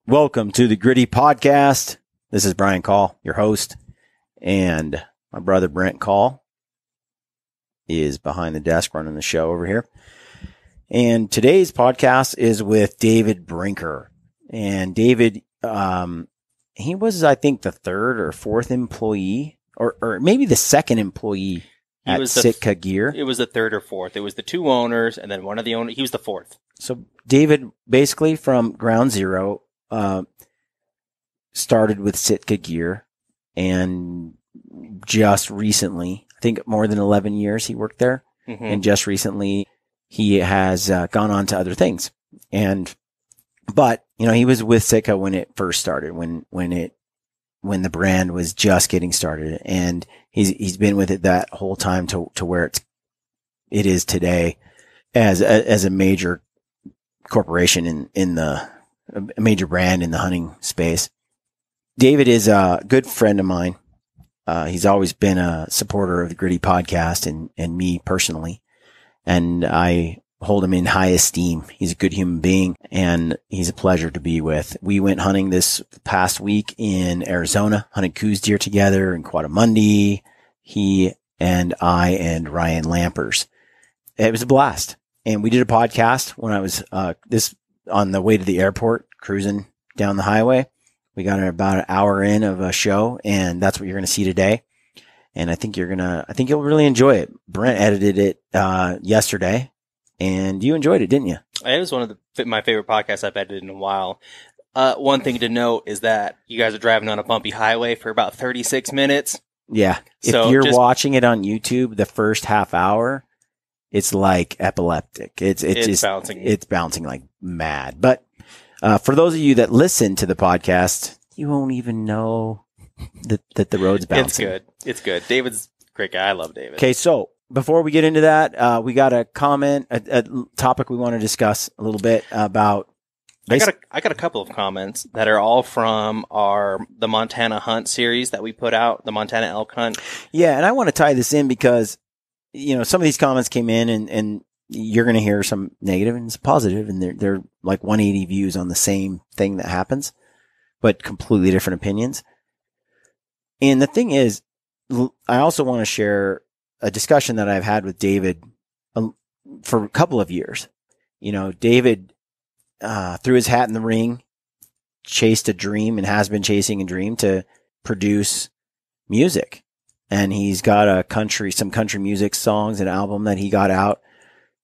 Welcome to the Gritty Podcast. This is Brian Call, your host, and my brother Brent Call is behind the desk running the show over here. And today's podcast is with David Brinker. And David, he was, I think, the third or fourth employee, or maybe the second employee at Sitka Gear. It was the third or fourth. It was the two owners, and then one of the owners. He was the fourth. So David, basically from ground zero, started with Sitka Gear, and just recently, I think more than 11 years he worked there. Mm-hmm. And just recently he has gone on to other things. But he was with Sitka when it first started, when the brand was just getting started, and he's been with it that whole time to where it is today as a major corporation in a major brand in the hunting space. David is a good friend of mine. He's always been a supporter of the Gritty Podcast and me personally. And I hold him in high esteem. He's a good human being and he's a pleasure to be with. We went hunting this past week in Arizona, hunted Coues deer together in Quadamundi. He and I and Ryan Lampers. It was a blast. And we did a podcast when I was, on the way to the airport, cruising down the highway. We got about an hour in of a show, and that's what you're going to see today. And I think you'll really enjoy it. Brent edited it, yesterday, and you enjoyed it, didn't you? It was one of my favorite podcasts I've edited in a while. One thing to note is that you guys are driving on a bumpy highway for about 36 minutes. Yeah. So if you're watching it on YouTube, the first half hour, it's like epileptic. It's bouncing. It's bouncing like mad. But for those of you that listen to the podcast, you won't even know that the road's bouncing. It's good. David's a great guy. I love David. Okay, so before we get into that, we got a comment, a topic we want to discuss a little bit about. I got a couple of comments that are all from the Montana Hunt series that we put out, the Montana Elk Hunt. Yeah, and I want to tie this in because some of these comments came in and you're going to hear some negative and some positive, and they're like 180 views on the same thing that happens, but completely different opinions. And the thing is, I also want to share a discussion that I've had with David for a couple of years. David threw his hat in the ring, chased a dream, and has been chasing a dream to produce music. And he's got some country music songs, an album that he got out,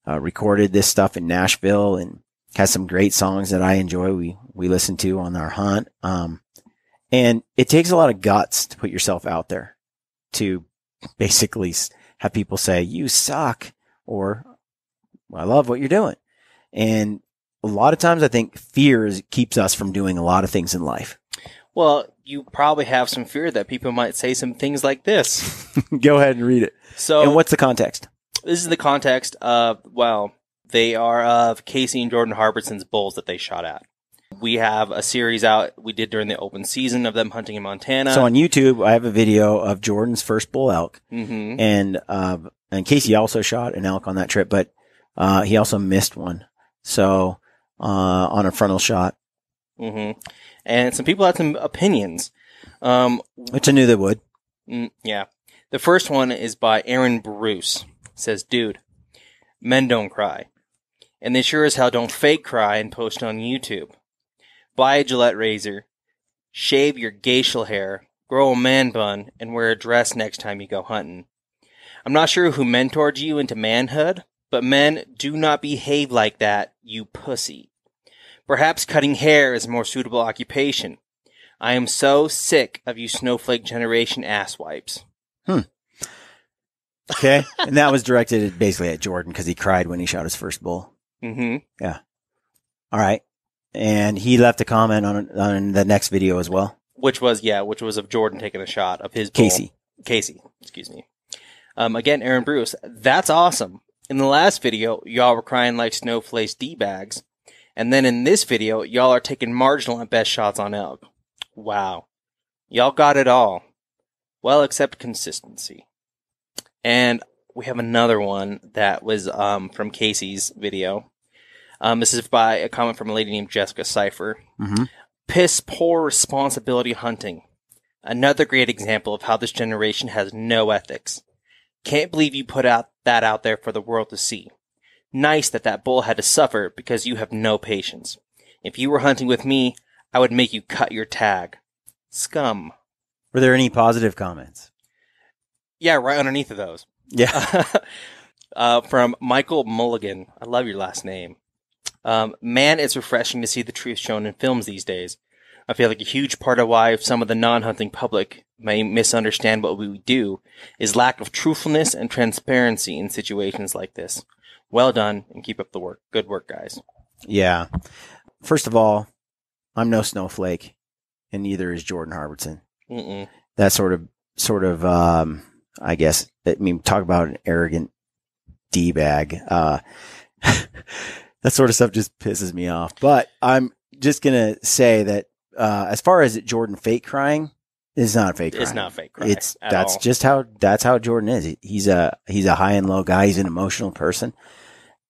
recorded this stuff in Nashville, and has some great songs that I enjoy. We listen to on our hunt. And it takes a lot of guts to put yourself out there to basically have people say, you suck, or I love what you're doing. And a lot of times I think fear keeps us from doing a lot of things in life. Well, you probably have some fear that people might say some things like this. Go ahead and read it. And what's the context? This is the context of, they are of Casey and Jordan Harbison's bulls that they shot at. We have a series out we did during the open season of them hunting in Montana. So on YouTube, I have a video of Jordan's first bull elk. Mm-hmm. And Casey also shot an elk on that trip, but he also missed one. So on a frontal shot. Mm-hmm. And some people had some opinions. Which I knew they would. Yeah. The first one is by Aaron Bruce. It says, dude, men don't cry. And they sure as hell don't fake cry and post on YouTube. Buy a Gillette razor, shave your facial hair, grow a man bun, and wear a dress next time you go hunting. I'm not sure who mentored you into manhood, but men do not behave like that, you pussy. Perhaps cutting hair is a more suitable occupation. I am so sick of you snowflake generation asswipes. Okay. And that was directed basically at Jordan because he cried when he shot his first bull. Mm-hmm. Yeah. All right. And he left a comment on the next video as well. Which was of Jordan taking a shot of his bull. Casey, excuse me. Again, Aaron Bruce, that's awesome. In the last video, y'all were crying like snowflakes D-bags. And then in this video, y'all are taking marginal at best shots on elk. Wow. Y'all got it all. Well, except consistency. And we have another one that was from Casey's video. This is by a comment from a lady named Jessica Cipher. Mm-hmm. Piss poor responsibility hunting. Another great example of how this generation has no ethics. Can't believe you put that out there for the world to see. Nice that bull had to suffer because you have no patience. If you were hunting with me, I would make you cut your tag. Scum. Were there any positive comments? Yeah, right underneath of those. Yeah. From Michael Mulligan. I love your last name. Man, it's refreshing to see the truth shown in films these days. I feel like a huge part of why some of the non-hunting public may misunderstand what we do is lack of truthfulness and transparency in situations like this. Well done, and keep up the work. Good work, guys. Yeah. First of all, I'm no snowflake, and neither is Jordan Harbison. Mm-mm. That sort of, I guess, talk about an arrogant D-bag. That sort of stuff just pisses me off. But I'm just going to say that, as far as Jordan fake crying, it's not fake crying. It's not fake crying. That's how Jordan is. He's a high and low guy. He's an emotional person.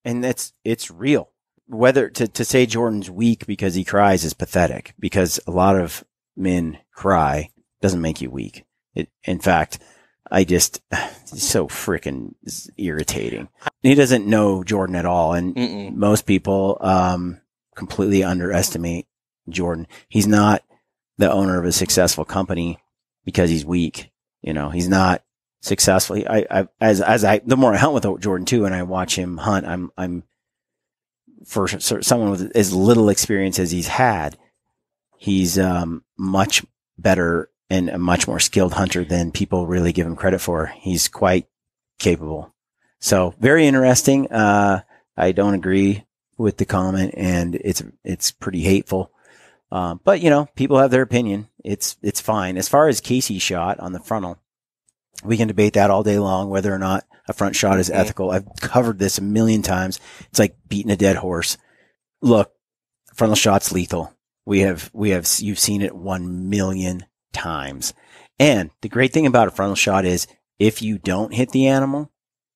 And it's real. Whether to say Jordan's weak because he cries is pathetic, because a lot of men cry doesn't make you weak. In fact, it's so freaking irritating. He doesn't know Jordan at all. And most people, completely underestimate Jordan. He's not the owner of a successful company because he's weak. He's not successful. The more I hunt with Jordan too, and I watch him hunt, I'm for someone with as little experience as he's had, he's much better and a much more skilled hunter than people really give him credit for. He's quite capable. So very interesting. I don't agree with the comment, and it's pretty hateful. But people have their opinion. It's fine. As far as Casey's shot on the frontal, we can debate that all day long, whether or not a front shot is ethical. I've covered this a million times. It's like beating a dead horse. Look, frontal shot's lethal. You've seen it 1 million times. And the great thing about a frontal shot is if you don't hit the animal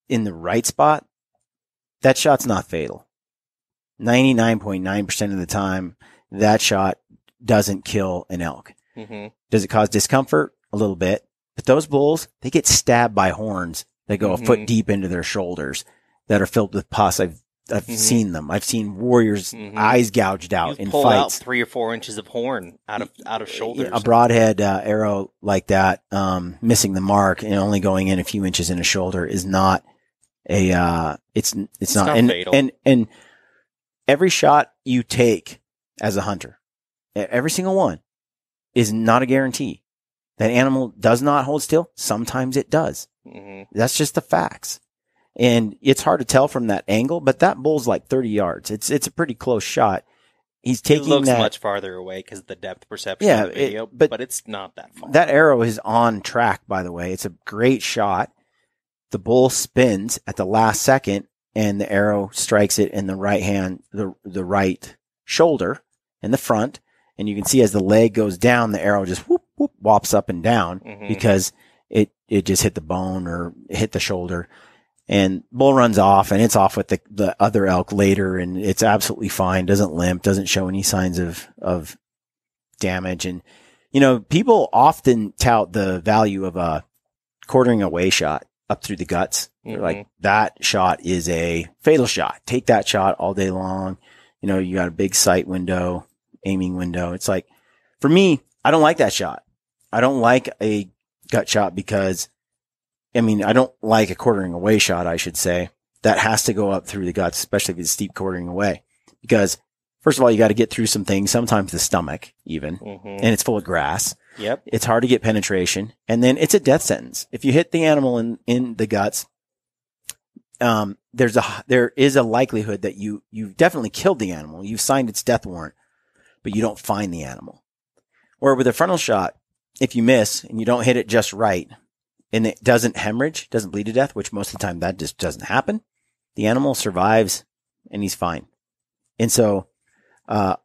in the right spot, that shot's not fatal. 99.9% of the time, that shot doesn't kill an elk. Mm-hmm. Does it cause discomfort? A little bit. But those bulls, they get stabbed by horns that go a foot deep into their shoulders that are filled with pus. I've seen them. I've seen warriors' eyes gouged out in pull fights. Out 3 or 4 inches of horn out of shoulders. A broadhead arrow like that, missing the mark and only going in a few inches in a shoulder is not it's not fatal. And every shot you take as a hunter, every single one, is not a guarantee. That animal does not hold still. Sometimes it does. Mm-hmm. That's just the facts. And it's hard to tell from that angle, but that bull's like 30 yards. It's a pretty close shot. He's taking it looks much farther away because of the depth perception of the video, but it's not that far. That arrow is on track, by the way. It's a great shot. The bull spins at the last second, and the arrow strikes it in the right hand, the right shoulder and the front. And you can see as the leg goes down, the arrow just whoop, whoop, whops up and down because it just hit the bone or hit the shoulder. And bull runs off, and it's off with the other elk later, and it's absolutely fine. Doesn't limp, doesn't show any signs of damage. And, people often tout the value of a quartering away shot up through the guts. They're like, that shot is a fatal shot. Take that shot all day long. You got a big sight window, aiming window. It's like, for me, I don't like that shot. I don't like a gut shot because, I don't like a quartering away shot, I should say. That has to go up through the guts, especially if it's steep quartering away. Because, first of all, you got to get through some things, sometimes the stomach even, and it's full of grass. Yep. It's hard to get penetration. And then it's a death sentence. If you hit the animal in the guts, there is a likelihood that you've definitely killed the animal. You've signed its death warrant, but you don't find the animal. Or with a frontal shot, if you miss and you don't hit it just right, and it doesn't hemorrhage, doesn't bleed to death, which most of the time that just doesn't happen, the animal survives and he's fine. And so,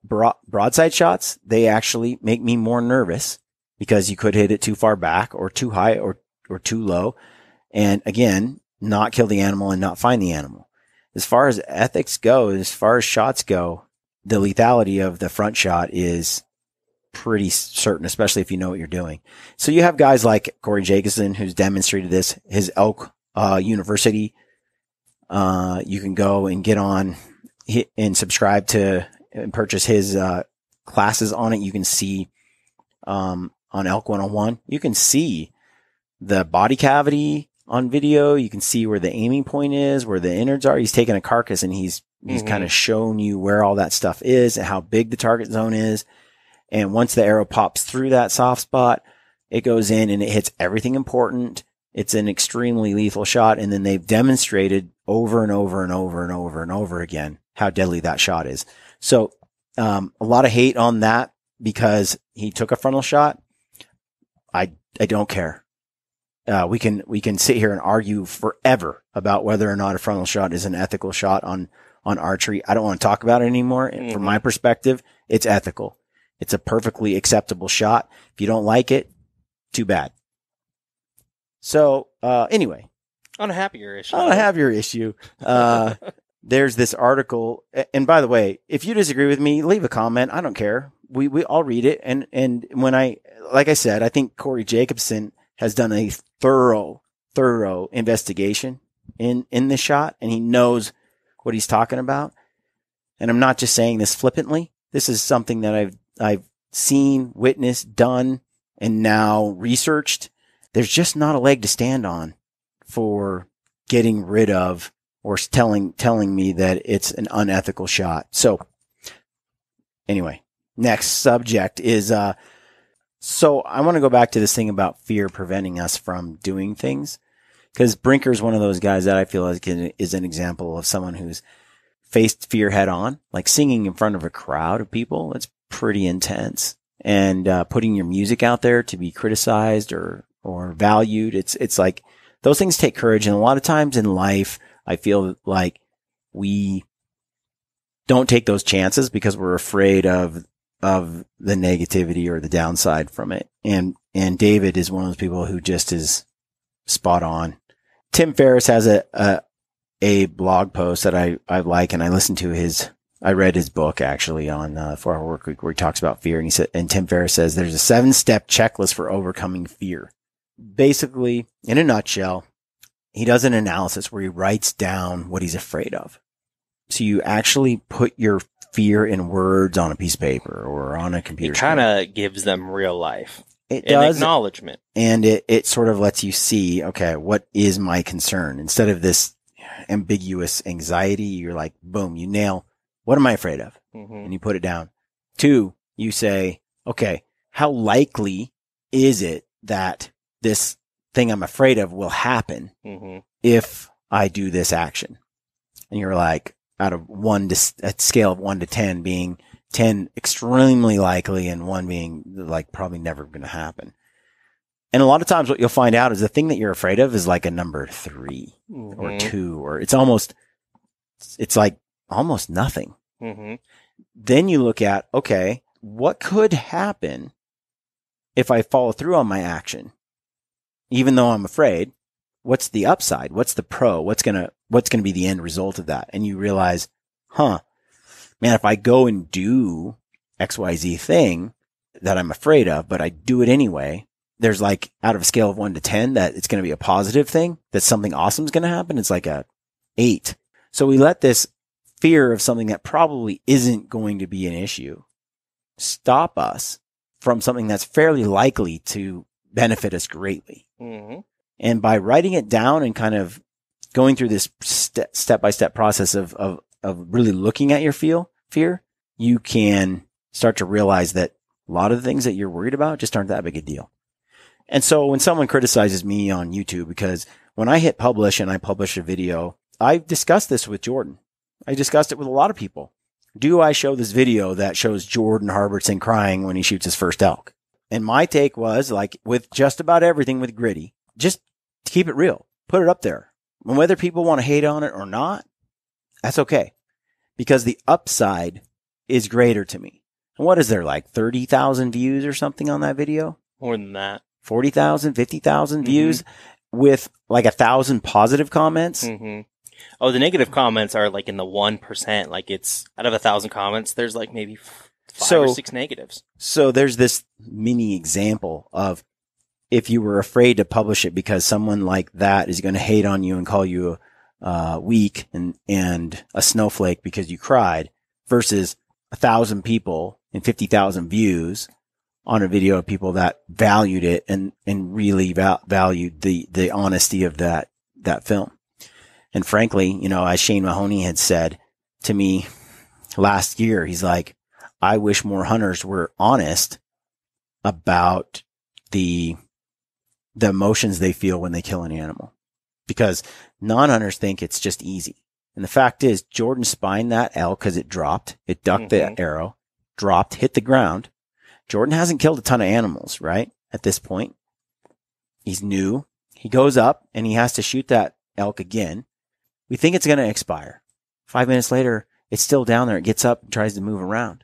broadside shots, they actually make me more nervous because you could hit it too far back or too high or too low. And again, not kill the animal and not find the animal. As far as ethics go, as far as shots go, the lethality of the front shot is pretty certain, especially if you know what you're doing. So you have guys like Corey Jacobson, who's demonstrated this, his elk university. You can go and get on and subscribe to and purchase his classes on it. You can see on Elk 101, you can see the body cavity on video. You can see where the aiming point is, where the innards are. He's taken a carcass and he's kind of shown you where all that stuff is and how big the target zone is. And once the arrow pops through that soft spot, it goes in and it hits everything important. It's an extremely lethal shot. And then they've demonstrated over and over and over and over and over again how deadly that shot is. So, a lot of hate on that because he took a frontal shot. I don't care. We can sit here and argue forever about whether or not a frontal shot is an ethical shot on archery. I don't want to talk about it anymore. Mm-hmm. From my perspective, it's ethical. It's a perfectly acceptable shot. If you don't like it, too bad. So, anyway. On a happier issue. There's this article. And by the way, if you disagree with me, leave a comment. I don't care. I'll read it. And when like I said, I think Corey Jacobson has done a thorough investigation in this shot, and he knows what he's talking about. And I'm not just saying this flippantly. This is something that I've seen, witnessed, done, and now researched. There's just not a leg to stand on for getting rid of or telling me that it's an unethical shot. So anyway, next subject is, so I want to go back to this thing about fear preventing us from doing things, because Brinker is one of those guys that I feel like is an example of someone who's faced fear head on, like singing in front of a crowd of people. It's pretty intense, and putting your music out there to be criticized or valued. It's like those things take courage. And a lot of times in life, I feel like we don't take those chances because we're afraid of the negativity or the downside from it. And David is one of those people who just is spot on. Tim Ferriss has a blog post that I like, and I listened to I read his book actually on 4 Hour Work Week, where he talks about fear. And Tim Ferriss says there's a 7-step checklist for overcoming fear. Basically, in a nutshell, he does an analysis where he writes down what he's afraid of. So you actually put your fear in words on a piece of paper or on a computer. It kind of gives them real life. It does. Acknowledgement. And it sort of lets you see, okay, what is my concern? Instead of this ambiguous anxiety, you're like, boom, you nail, what am I afraid of? Mm-hmm. And you put it down. 2, you say, okay, how likely is it that this thing I'm afraid of will happen if I do this action? And you're like, out of a scale of 1 to 10 being 10 extremely likely and 1 being like probably never going to happen. And a lot of times what you'll find out is the thing that you're afraid of is like a number 3 or 2, or it's like almost nothing. Mm-hmm. Then you look at, okay, what could happen if I follow through on my action? Even though I'm afraid, what's the upside? What's the pro? What's going to be the end result of that? And you realize, man, if I go and do XYZ thing that I'm afraid of, but I do it anyway, there's like out of a scale of 1 to 10 that it's going to be a positive thing, that something awesome is going to happen. It's like a 8. So we let this fear of something that probably isn't going to be an issue stop us from something that's fairly likely to benefit us greatly. Mm-hmm. And by writing it down and kind of going through this step-by-step process of really looking at your fear, you can start to realize that a lot of the things that you're worried about just aren't that big a deal. And so when someone criticizes me on YouTube, because when I hit publish and I publish a video, I discussed this with Jordan. I discussed it with a lot of people. Do I show this video that shows Jordan Harbertson crying when he shoots his first elk? And my take was, like with just about everything with Gritty, just keep it real. Put it up there. And whether people want to hate on it or not, that's okay. Because the upside is greater to me. And what is there, like 30,000 views or something on that video? More than that. 40,000, 50,000 views with like 1,000 positive comments. Mm-hmm. Oh, the negative comments are like in the 1%. Like it's out of 1,000 comments, there's like maybe 5 or 6 negatives. So there's this mini example of if you were afraid to publish it because someone like that is going to hate on you and call you weak and a snowflake because you cried, versus 1,000 people and 50,000 views on a video of people that valued it and really valued the honesty of that film. And frankly, you know, as Shane Mahoney had said to me last year, he's like, I wish more hunters were honest about the emotions they feel when they kill an animal, because non-hunters think it's just easy. And the fact is, Jordan spined that elk because it dropped. It ducked the arrow, dropped, hit the ground. Jordan hasn't killed a ton of animals, right? At this point, he's new. He goes up and he has to shoot that elk again. We think it's going to expire. 5 minutes later, it's still down there. It gets up and tries to move around.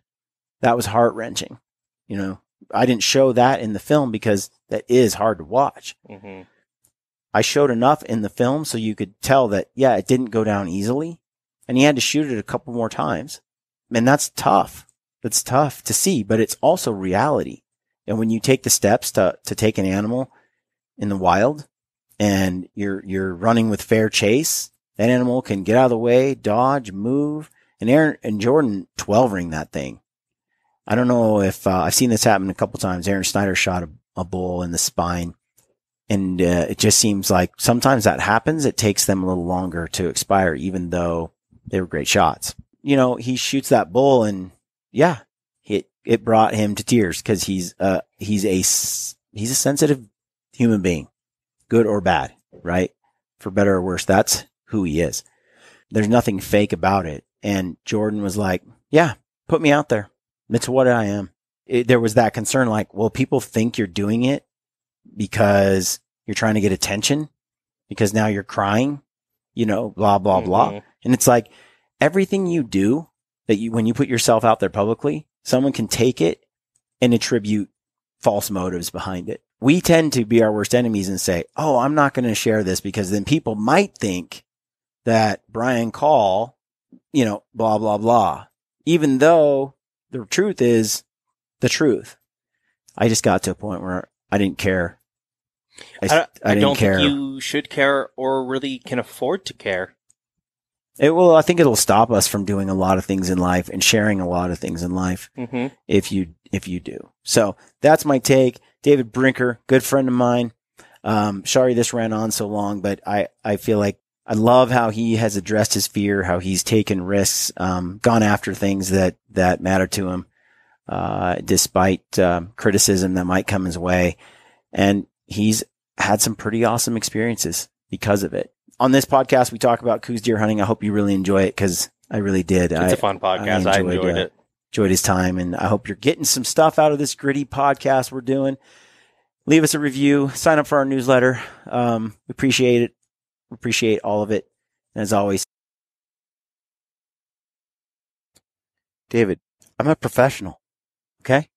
That was heart-wrenching. You know, I didn't show that in the film because that is hard to watch. Mm-hmm. I showed enough in the film so you could tell that, yeah, it didn't go down easily. And he had to shoot it a couple more times. And that's tough. That's tough to see, but it's also reality. And when you take the steps to take an animal in the wild and you're running with fair chase, that animal can get out of the way, dodge, move. And Aaron and Jordan 12-ring that thing. I don't know if I've seen this happen a couple times. Aaron Snyder shot a bull in the spine. And it just seems like sometimes that happens. It takes them a little longer to expire, even though they were great shots. You know, he shoots that bull and yeah, it brought him to tears because he's a sensitive human being, good or bad, right? For better or worse, that's who he is. There's nothing fake about it. And Jordan was like, yeah, put me out there. It's what I am. There was that concern like, well, people think you're doing it because you're trying to get attention, because now you're crying, you know, blah, blah, blah. And it's like everything you do when you put yourself out there publicly, someone can take it and attribute false motives behind it. We tend to be our worst enemies and say, oh, I'm not going to share this because then people might think that Brian Call, you know, blah, blah, blah, even though the truth is the truth. I just got to a point where I didn't care. I don't think you should care or really can afford to care. I think it'll stop us from doing a lot of things in life and sharing a lot of things in life if you do. So that's my take. David Brinker, good friend of mine. Sorry this ran on so long, but I feel like I love how he has addressed his fear, how he's taken risks, gone after things that matter to him, despite criticism that might come his way. And he's had some pretty awesome experiences because of it. On this podcast, we talk about Coues deer hunting. I hope you really enjoy it because I really did. It's a fun podcast. I enjoyed it. Enjoyed his time, and I hope you're getting some stuff out of this gritty podcast we're doing. Leave us a review. Sign up for our newsletter. We appreciate it. We appreciate all of it. And as always, David, I'm a professional. Okay?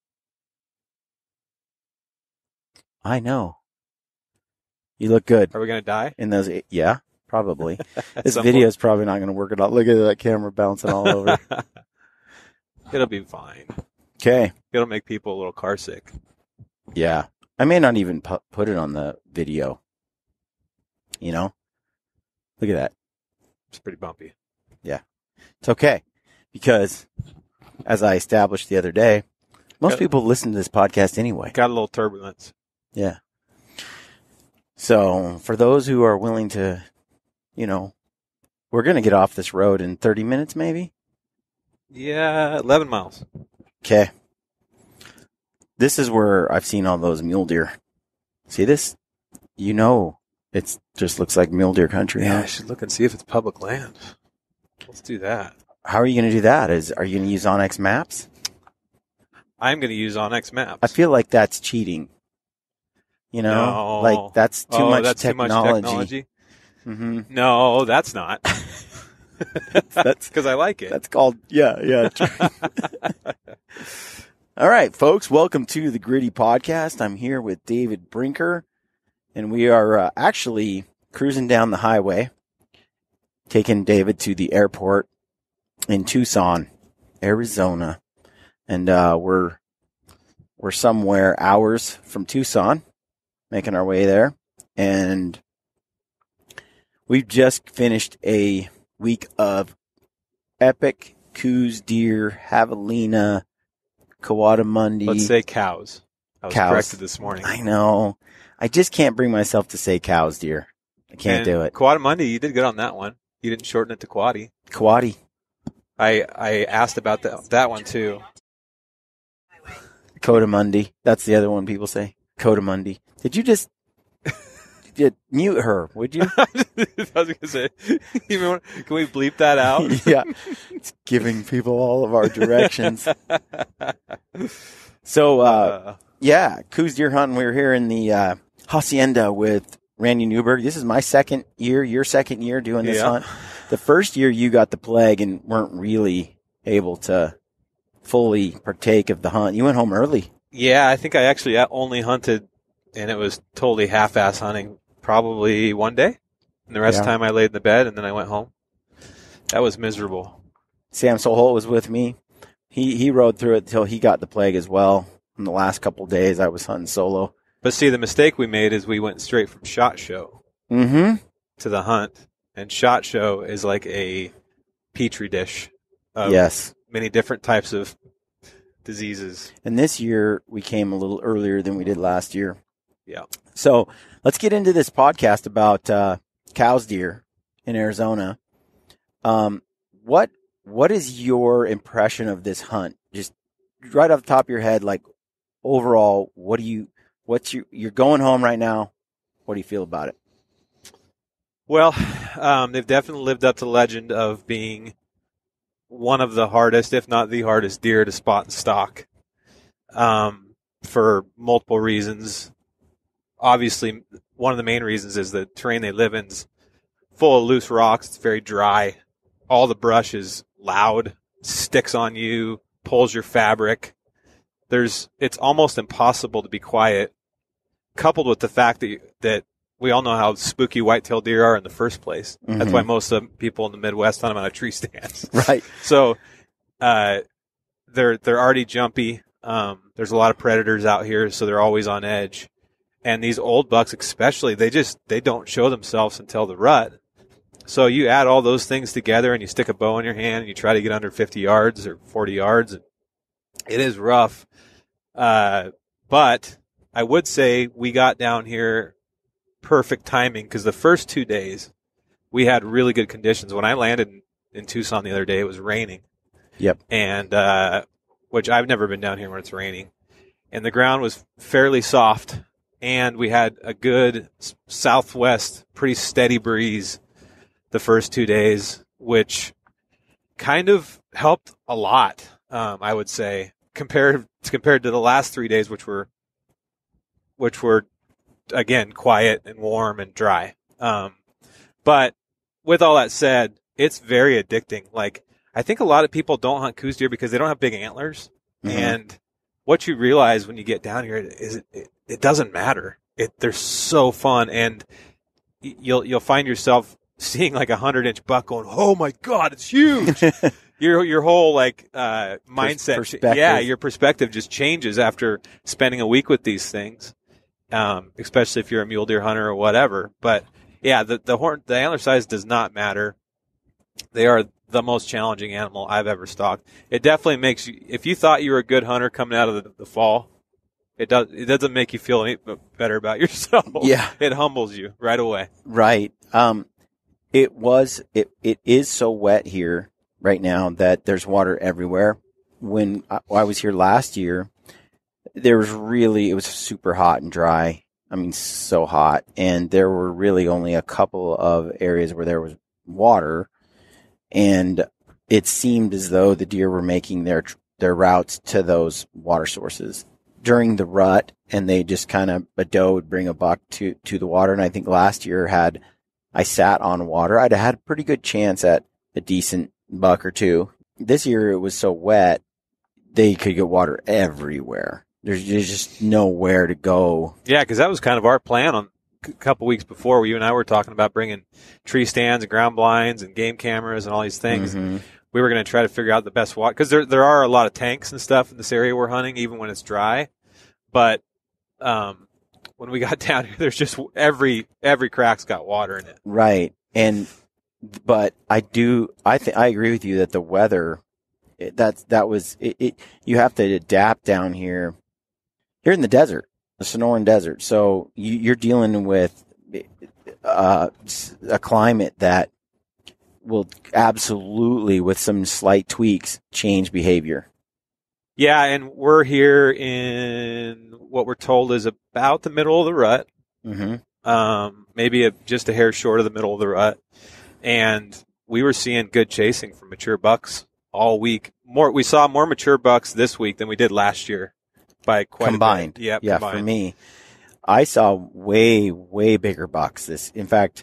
I know. You look good. Are we going to die? In those, yeah, probably. This video is probably not going to work at all. Look at that camera bouncing all over. It'll be fine. Okay. It'll make people a little car sick. Yeah. I may not even put it on the video. You know? Look at that. It's pretty bumpy. Yeah. It's okay. Because, as I established the other day, most people listen to this podcast anyway. Got a little turbulence. Yeah. So, for those who are willing to, you know, we're going to get off this road in 30 minutes maybe? Yeah, 11 miles. Okay. This is where I've seen all those mule deer. See this? You know, it just looks like mule deer country. Yeah, huh? I should look and see if it's public land. Let's do that. How are you going to do that? Are you going to use Onyx Maps? I'm going to use Onyx Maps. I feel like that's cheating. You know, no. Like that's too much technology. Too much technology? Mm-hmm. No, that's not. That's because I like it. That's called, yeah. All right, folks, welcome to the Gritty Podcast. I'm here with David Brinker, and we are actually cruising down the highway, taking David to the airport in Tucson, Arizona. and we're somewhere hours from Tucson, making our way there, and we've just finished a week of epic Coues deer, javelina, Coatimundi. Let's say cows. I was Cows. corrected this morning. I know. I just can't bring myself to say cows deer. I can't do it. Coatimundi, you did good on that one. You didn't shorten it to Quaddy. Coati. I asked about that one too. Coatimundi. That's the other one people say. Coatimundi. Did you just mute her, would you? I was going to say, can we bleep that out? Yeah. It's giving people all of our directions. So, yeah, Coues deer hunting. We were here in the hacienda with Randy Newberg. This is my second year, your second year doing this hunt. The first year you got the plague and weren't really able to fully partake of the hunt. You went home early. Yeah, I think I actually only hunted, and it was totally half-ass hunting, probably one day. And the rest of the time I laid in the bed, and then I went home. That was miserable. Sam Solholt was with me. He rode through it till he got the plague as well. In the last couple of days, I was hunting solo. But see, the mistake we made is we went straight from SHOT Show to the hunt. And SHOT Show is like a petri dish of many different types of diseases. And this year, we came a little earlier than we did last year. Yeah. So let's get into this podcast about Coues deer in Arizona. What is your impression of this hunt? Just right off the top of your head, like overall, you're going home right now. What do you feel about it? Well, they've definitely lived up to the legend of being one of the hardest, if not the hardest, deer to spot and stalk for multiple reasons. Obviously, one of the main reasons is the terrain they live in is full of loose rocks. It's very dry. All the brush is loud, sticks on you, pulls your fabric. It's almost impossible to be quiet, coupled with the fact that we all know how spooky white-tailed deer are in the first place. Mm-hmm. That's why most of the people in the Midwest hunt them out of tree stands. Right. So they're already jumpy. There's a lot of predators out here, so they're always on edge. And these old bucks especially, they don't show themselves until the rut. So you add all those things together and you stick a bow in your hand and you try to get under 50 yards or 40 yards. And it is rough. But I would say we got down here perfect timing because the first 2 days we had really good conditions. When I landed in Tucson the other day, it was raining. Yep. And which I've never been down here when it's raining. And the ground was fairly soft. And we had a good southwest, pretty steady breeze the first 2 days, which kind of helped a lot, I would say, compared to the last 3 days, which were again quiet and warm and dry. But with all that said, it's very addicting. Like, I think a lot of people don't hunt Coues deer because they don't have big antlers, and what you realize when you get down here is it doesn't matter. They're so fun, and you'll find yourself seeing like 100-inch buck going, oh my God, it's huge. Your whole mindset, perspective. Your perspective just changes after spending a week with these things, especially if you're a mule deer hunter or whatever. But yeah, the antler size does not matter. They are the most challenging animal I've ever stalked. It definitely makes you, if you thought you were a good hunter coming out of the fall, it doesn't make you feel any better about yourself. Yeah. It humbles you right away. Right. It is so wet here right now that there's water everywhere. When I was here last year, it was super hot and dry. I mean, so hot. And there were really only a couple of areas where there was water. And it seemed as though the deer were making their routes to those water sources during the rut, and they just kind of, a doe would bring a buck to the water. And I think last year I sat on water, I'd have had a pretty good chance at a decent buck or two. This year it was so wet, they could get water everywhere. There's just nowhere to go. Yeah, because that was kind of our plan on a couple weeks before. You and I were talking about bringing tree stands and ground blinds and game cameras and all these things. Mm-hmm. we were going to try to figure out the best water, because there are a lot of tanks and stuff in this area we're hunting, even when it's dry. But when we got down here, there's just every crack's got water in it. Right. But I agree with you that the weather, you have to adapt down here. You're in the desert, the Sonoran Desert. So you're dealing with a climate that will absolutely, with some slight tweaks, change behavior. Yeah, and we're here in what we're told is about the middle of the rut. Mm-hmm. Maybe just a hair short of the middle of the rut. And we were seeing good chasing from mature bucks all week. We saw more mature bucks this week than we did last year by quite combined. A bit. Yeah, combined. For me, I saw way, way bigger bucks. In fact,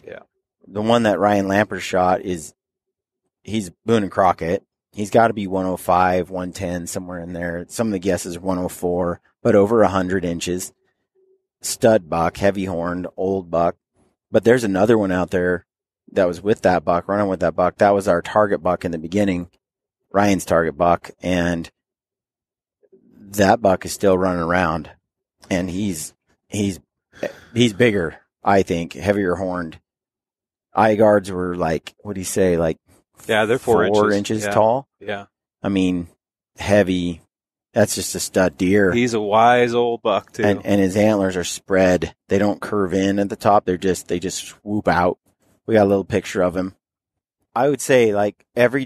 the one that Ryan Lamper shot he's Boone and Crockett. He's got to be 105, 110, somewhere in there. Some of the guesses are 104, but over 100 inches. Stud buck, heavy horned, old buck. But there's another one out there that was with that buck, running with that buck. That was our target buck in the beginning, Ryan's target buck, and that buck is still running around, and he's bigger, I think, heavier horned. Eye guards were like, what do you say, like, they're 4 inches tall. Yeah. I mean, heavy. That's just a stud deer. He's a wise old buck too. And his antlers are spread. They don't curve in at the top. They just swoop out. We got a little picture of him. I would say like every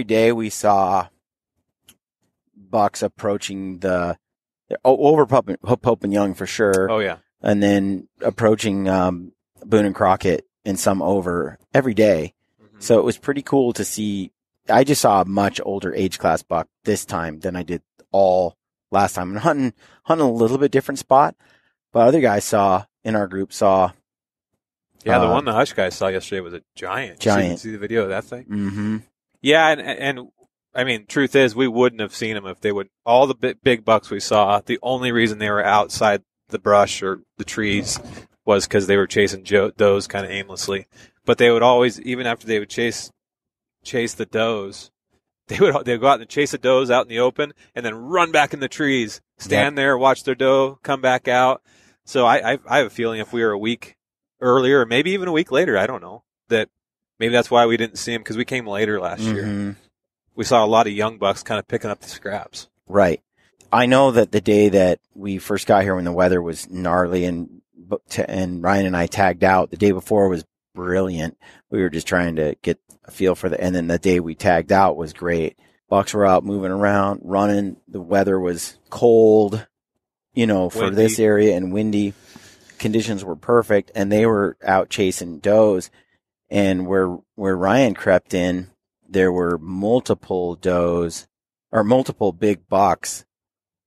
day we saw bucks approaching over Pope and Young for sure. Oh yeah. And then approaching Boone and Crockett and some over every day. So it was pretty cool to see. I just saw a much older age class buck this time than I did all last time. And hunting a little bit different spot, but other guys in our group saw. Yeah, the one the Hush guy saw yesterday was a giant. Did you see the video of that thing? Mm-hmm. Yeah, and I mean, truth is, we wouldn't have seen them if they would. All the big bucks we saw, the only reason they were outside the brush or the trees was because they were chasing does kind of aimlessly. But they would always, even after they would chase the does, they'd go out and chase the does out in the open and then run back in the trees, stand there, watch their doe come back out. So I have a feeling if we were a week earlier, or maybe even a week later, I don't know, that maybe that's why we didn't see them, because we came later last year. We saw a lot of young bucks kind of picking up the scraps. Right. I know that the day that we first got here when the weather was gnarly and Ryan and I tagged out, the day before was brilliant. We were just trying to get a feel for and then the day we tagged out was great. Bucks were out moving around, running. The weather was cold, for windy. This area, and windy. Conditions were perfect, and they were out chasing does. And where Ryan crept in, there were multiple does or multiple big bucks,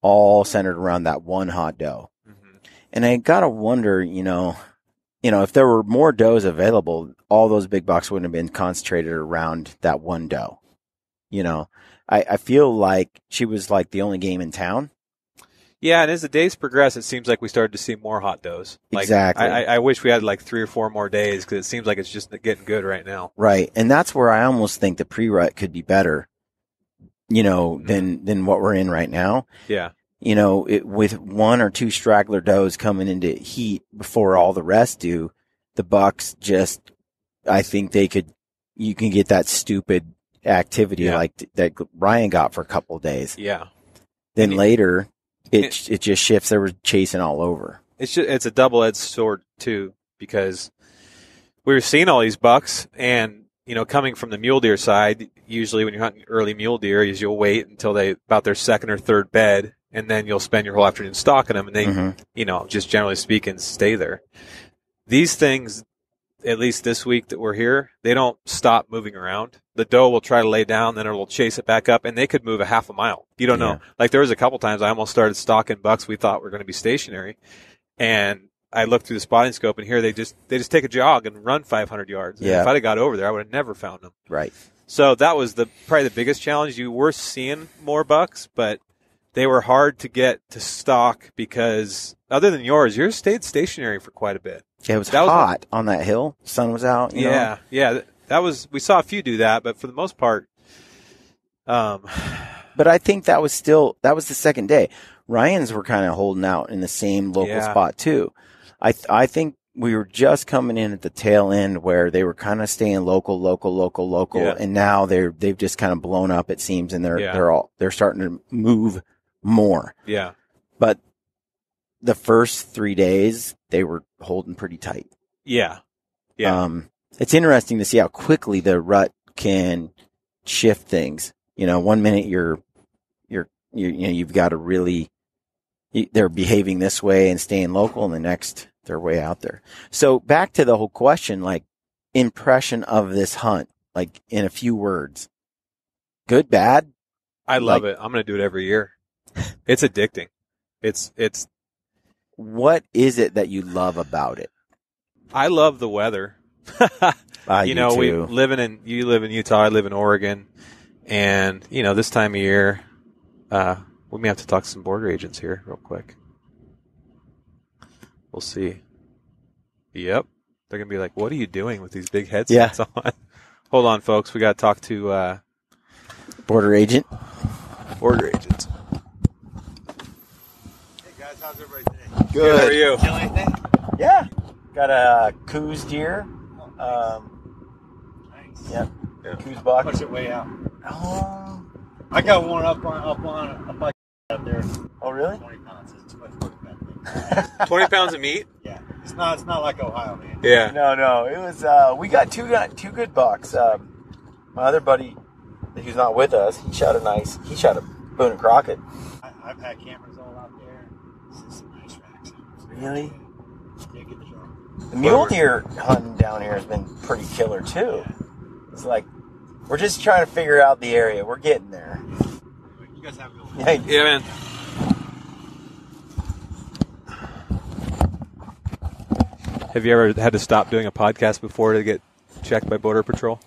all centered around that one hot doe. Mm-hmm. And I gotta wonder, if there were more does available, all those big bucks wouldn't have been concentrated around that one doe. I feel like she was like the only game in town. Yeah, and as the days progress, it seems like we started to see more hot does. Exactly. I wish we had like 3 or 4 more days, because it seems like it's just getting good right now. Right, and that's where I almost think the pre-rut could be better, than what we're in right now. Yeah. With 1 or 2 straggler does coming into heat before all the rest do, the bucks just, I think you can get that stupid activity like that Ryan got for a couple of days. Yeah. Then later, it just shifts. They were chasing all over. It's a double-edged sword too, because we were seeing all these bucks, and coming from the mule deer side, usually when you're hunting early mule deer, you'll wait until they about their second or third bed, and then you'll spend your whole afternoon stalking them, and they, just generally speaking, stay there. These things, at least this week that we're here, they don't stop moving around. The doe will try to lay down, then it'll chase it back up, and they could move a half a mile. You don't know. Like there was a couple times I almost started stalking bucks we thought were going to be stationary, and I looked through the spotting scope, and here they just take a jog and run 500 yards. And if I'd have got over there, I would have never found them. Right. So that was probably the biggest challenge. You were seeing more bucks, but they were hard to get to stalk, because other than yours stayed stationary for quite a bit. Yeah, it was hot on that hill. Sun was out. Yeah. That was, we saw a few do that, but for the most part, But I think that was the second day. Ryan's were kind of holding out in the same local spot too. I think we were just coming in at the tail end where they were kind of staying local, and now they've just kind of blown up, it seems, and they're starting to move more. Yeah. But the first 3 days they were holding pretty tight. Yeah. Yeah. It's interesting to see how quickly the rut can shift things. 1 minute you've got to really, they're behaving this way and staying local, and the next they're way out there. So back to the whole question, like impression of this hunt, like in a few words, good, bad. I love it. I'm going to do it every year. It's addicting. It's, what is it that you love about it? I love the weather. You live in Utah, I live in Oregon, and this time of year, we may have to talk to some border agents here real quick. We'll see. Yep. They're going to be like, what are you doing with these big headsets on? Hold on, folks. We got to talk to border agent. Border agents. Hey, guys. How's everybody today? Good. How are you? Kill anything? Yeah. Got a Coues deer. Nice. Yep. Yeah. Coues buck. What's it weigh out? Oh. I got one up there. Oh, really? 20 pounds. It's too much work that thing. 20 pounds of meat? Yeah. It's not like Ohio, man. Yeah. No. It was, we got two good bucks. My other buddy, who's not with us, he shot a Boone and Crockett. I've had cameras all out there. This is some nice racks. Really? Yeah, get the drum. The mule deer hunting down here has been pretty killer too. It's like, we're just trying to figure out the area. We're getting there. You guys have a good one. Yeah, man. Have you ever had to stop doing a podcast before to get checked by Border Patrol?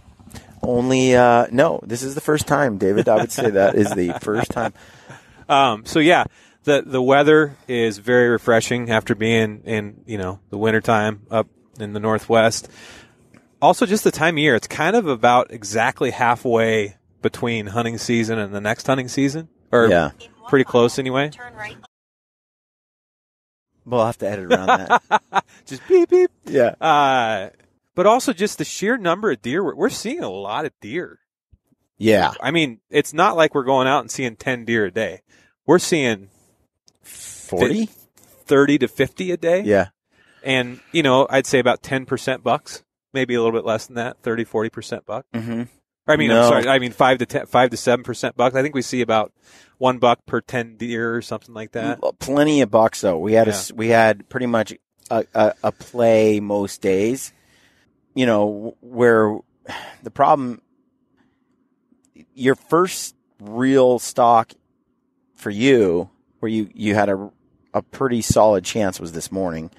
Only, no. This is the first time, David. I would say that is the first time. So yeah, the weather is very refreshing after being in the wintertime up in the Northwest. Also, just the time of year, it's kind of about exactly halfway between hunting season and the next hunting season, or pretty close anyway. Turn right. We'll have to edit around that. Just beep beep. Yeah. But also just the sheer number of deer. We're seeing a lot of deer. Yeah. I mean, it's not like we're going out and seeing 10 deer a day. We're seeing 40, 30 to 50 a day. Yeah. And, I'd say about 10% bucks, maybe a little bit less than that, 30, 40% buck. Mm-hmm. I'm sorry, 5 to 7% bucks. I think we see about $1 per 10 deer or something like that. Plenty of bucks though. We had pretty much a play most days. Where the problem, your first real stalk for you, where you had a pretty solid chance, was this morning,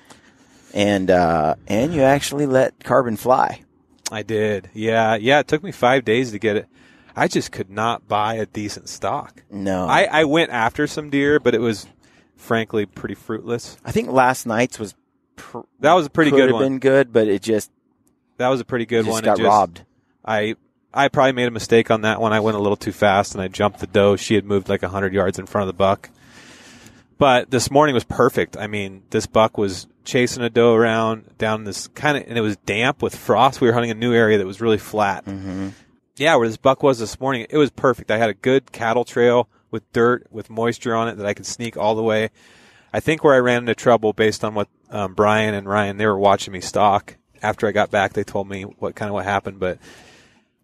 and you actually let carbon fly. I did. Yeah. It took me 5 days to get it. I just could not buy a decent stock. No. I went after some deer, but it was frankly pretty fruitless. I think last night's was that was a pretty good one. Could have been good, but it just that was a pretty good one. Got robbed. I probably made a mistake on that one. I went a little too fast and I jumped the doe. She had moved like 100 yards in front of the buck. But this morning was perfect. I mean, this buck was chasing a doe around down this and it was damp with frost. We were hunting a new area that was really flat. Mm-hmm. Yeah, where this buck was this morning, it was perfect. I had a good cattle trail with dirt, with moisture on it that I could sneak all the way. I think where I ran into trouble based on what Brian and Ryan, they were watching me stalk. After I got back, they told me what happened. But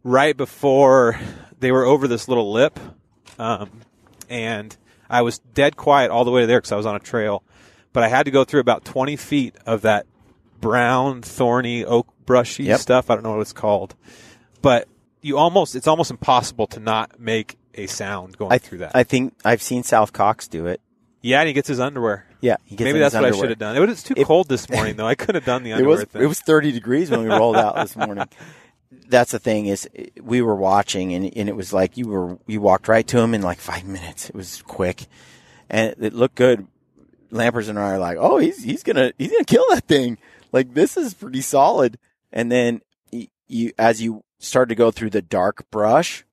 right before they were over this little lip, and I was dead quiet all the way there because I was on a trail. But I had to go through about 20 feet of that brown, thorny, oak brushy stuff. I don't know what it's called. But it's almost impossible to not make a sound going through that. I think I've seen South Cox do it. Yeah, and he gets his underwear. Yeah, he gets maybe that's what I should have done. It was too cold this morning, though. I couldn't have done the underwear thing. It was 30 degrees when we rolled out this morning. That's the thing is, we were watching, and it was like you walked right to him in like 5 minutes. It was quick, and it looked good. Lampers and I are like, oh, he's gonna kill that thing. Like, this is pretty solid. And then as you start to go through the dark brush,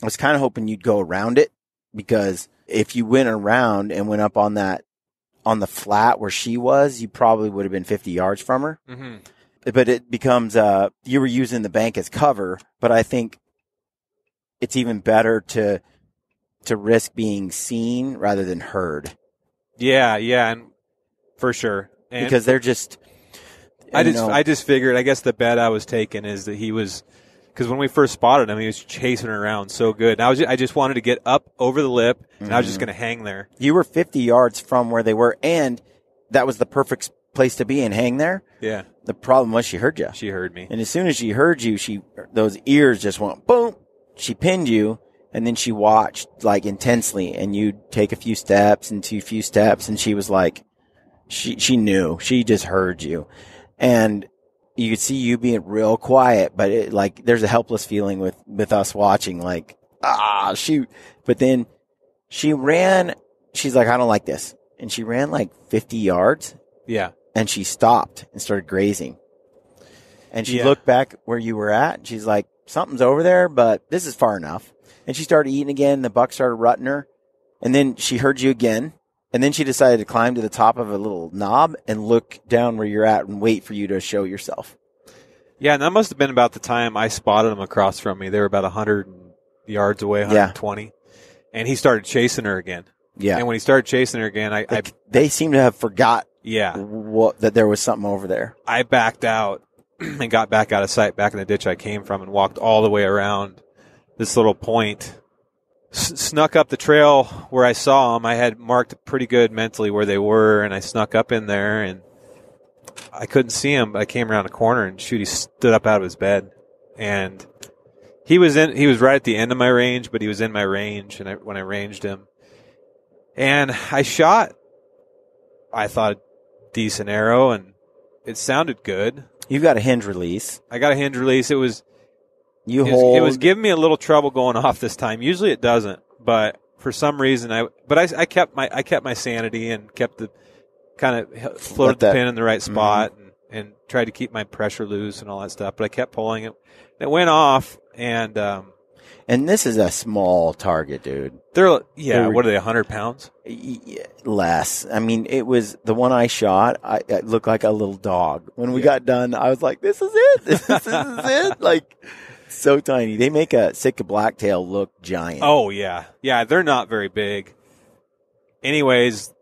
I was kind of hoping you'd go around it, because if you went around and went up on the flat where she was, you probably would have been 50 yards from her. Mm-hmm. But it becomes, you were using the bank as cover, but I think it's even better to risk being seen rather than heard. Yeah, and for sure. And because they're just, I just figured, I guess the bet I was taking is that he was, because when we first spotted him, he was chasing her around so good. And I just wanted to get up over the lip, and I was just going to hang there. You were 50 yards from where they were, and that was the perfect place to be and hang there. Yeah. The problem was she heard you. She heard me. And as soon as she heard you, those ears just went boom. She pinned you, and then she watched like intensely, and you'd take a few steps, and she was like, she knew. She just heard you. And you could see you being real quiet, but there's a helpless feeling with us watching, like, shoot. But then she ran, she's like, I don't like this. And she ran like 50 yards. Yeah. And she stopped and started grazing. And she looked back where you were at, and she's like, something's over there, but this is far enough. And she started eating again. The buck started rutting her. And then she heard you again. And then she decided to climb to the top of a little knob and look down where you're at and wait for you to show yourself. Yeah, and that must have been about the time I spotted them across from me. They were about 100 yards away, 120. Yeah. And he started chasing her again. Yeah. And when he started chasing her again, they seem to have forgot that there was something over there. I backed out and got back out of sight, back in the ditch I came from, and walked all the way around this little point. Snuck up the trail where I saw them. I had marked pretty good mentally where they were, and I snuck up in there, and I couldn't see him, but I came around a corner, and he stood up out of his bed. And he was right at the end of my range, but he was in my range, and when I ranged him. And I shot, I thought, a decent arrow, and it sounded good. You've got a hinge release. I got a hinge release. It was giving me a little trouble going off this time. Usually it doesn't, but for some reason I kept my sanity and kept the kind of floated the pin in the right spot and tried to keep my pressure loose and all that stuff. But I kept pulling it. It went off, and this is a small target, dude. What are they, 100 pounds? Less. I mean, it was the one I shot. It looked like a little dog. When we got done, I was like, "This is it. This is it." Like. So tiny. They make a Sitka blacktail look giant. Oh, yeah. Yeah, they're not very big. Anyways,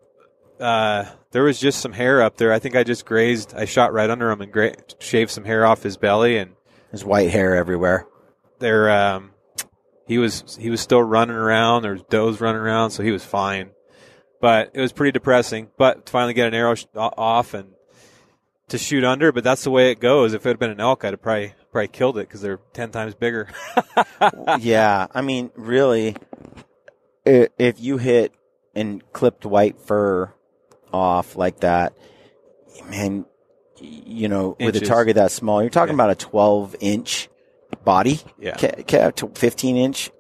there was just some hair up there. I think I just grazed. I shot right under him and shaved some hair off his belly. And there's white hair everywhere. He was still running around. There was does running around, so he was fine. But it was pretty depressing. But to finally get an arrow off and to shoot under, but that's the way it goes. If it had been an elk, I'd have probably killed it because they're 10 times bigger. Yeah, I mean, really, if you hit and clipped white fur off like that, man, with a target that small, you're talking about a 12-inch body, 15-inch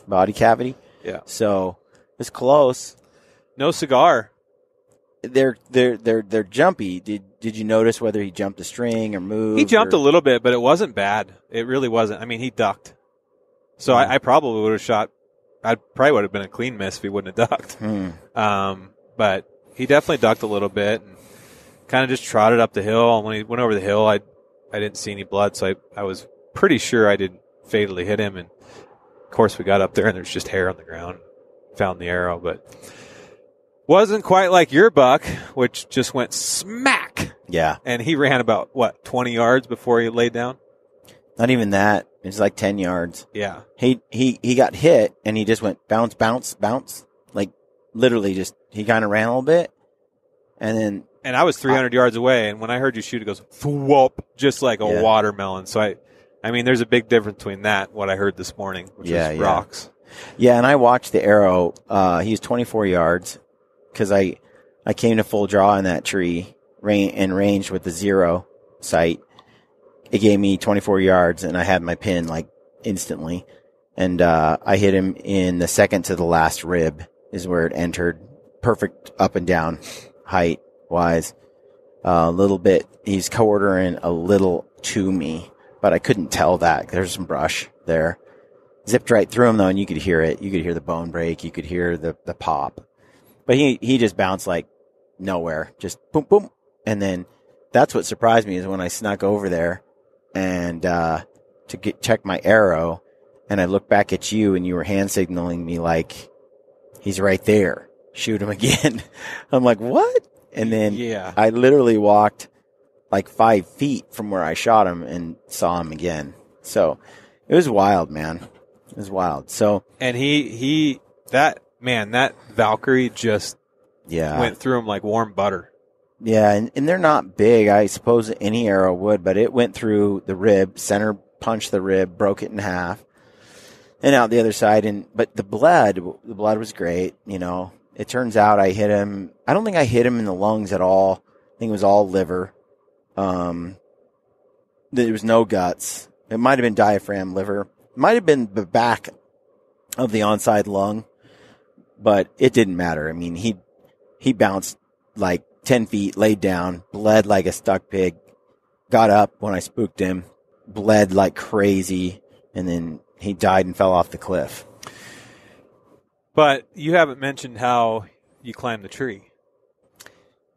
body cavity. Yeah, so it's close. No cigar. They're jumpy. Did you notice whether he jumped a string or moved? He jumped a little bit, but it wasn't bad. It really wasn't. I mean, he ducked. So I probably would have shot. I probably would have been a clean miss if he wouldn't have ducked. But he definitely ducked a little bit and kind of just trotted up the hill. And when he went over the hill, I didn't see any blood, so I was pretty sure I didn't fatally hit him. And of course, we got up there and there's just hair on the ground. Found the arrow, but. Wasn't quite like your buck, which just went smack. Yeah. And he ran about, 20 yards before he laid down? Not even that. It was like 10 yards. Yeah. He got hit, and he just went bounce, bounce, bounce. Like, literally just, he kind of ran a little bit, and then... And I was 300 yards away, and when I heard you shoot, it goes, whoop, just like a watermelon. So, I mean, there's a big difference between that and what I heard this morning, which was rocks. Yeah, and I watched the arrow. He was 24 yards. Because I came to full draw in that tree and ranged with the 0 sight. It gave me 24 yards, and I had my pin like instantly. And I hit him in the second to the last rib is where it entered. Perfect up and down height wise. A little bit. He's quartering a little to me, but I couldn't tell that. There's some brush there. zipped right through him though, and you could hear it. You could hear the bone break. You could hear the pop. But he just bounced like nowhere, just boom, boom. And then that's what surprised me is when I snuck over there and check my arrow, and I looked back at you, and you were hand signaling me like, he's right there. Shoot him again. I'm like, what? And then I literally walked like 5 feet from where I shot him and saw him again. So it was wild, man. It was wild. So, and that Valkyrie just went through him like warm butter. Yeah, and they're not big. I suppose any arrow would, but it went through the rib, center punched the rib, broke it in half, and out the other side. But the blood was great. You know, it turns out I hit him. I don't think I hit him in the lungs at all. I think it was all liver. There was no guts. It might have been diaphragm, liver. It might have been the back of the onside lung, but it didn't matter. I mean, he bounced like 10 feet, laid down, bled like a stuck pig, got up when I spooked him, bled like crazy, and then he died and fell off the cliff. But you haven't mentioned how you climbed the tree.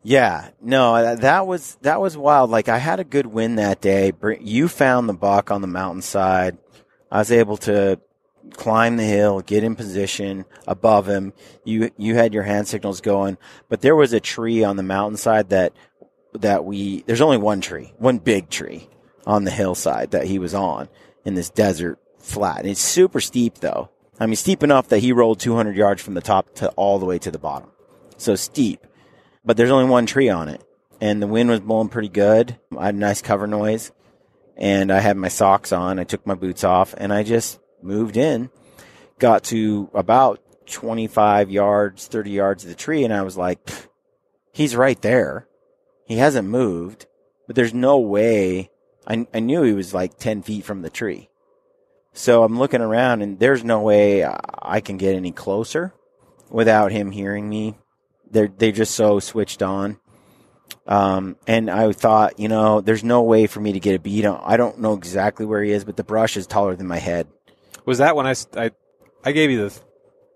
Yeah, no, that was wild. Like, I had a good wind that day. You found the buck on the mountainside. I was able to climb the hill, get in position above him. You had your hand signals going, but there was a tree on the mountainside there's only one big tree on the hillside that he was on in this desert flat. And it's super steep though. I mean, steep enough that he rolled 200 yards from the top to all the way to the bottom. So steep, but there's only one tree on it, and the wind was blowing pretty good. I had a nice cover noise, and I had my socks on. I took my boots off, and I just moved in, got to about 25 yards, 30 yards of the tree, and I was like, he's right there. He hasn't moved, but there's no way. I knew he was like 10 feet from the tree. So I'm looking around, and there's no way I can get any closer without him hearing me. They're just so switched on. And I thought, there's no way for me to get a beat on. I don't know exactly where he is, but the brush is taller than my head. Was that when I gave you the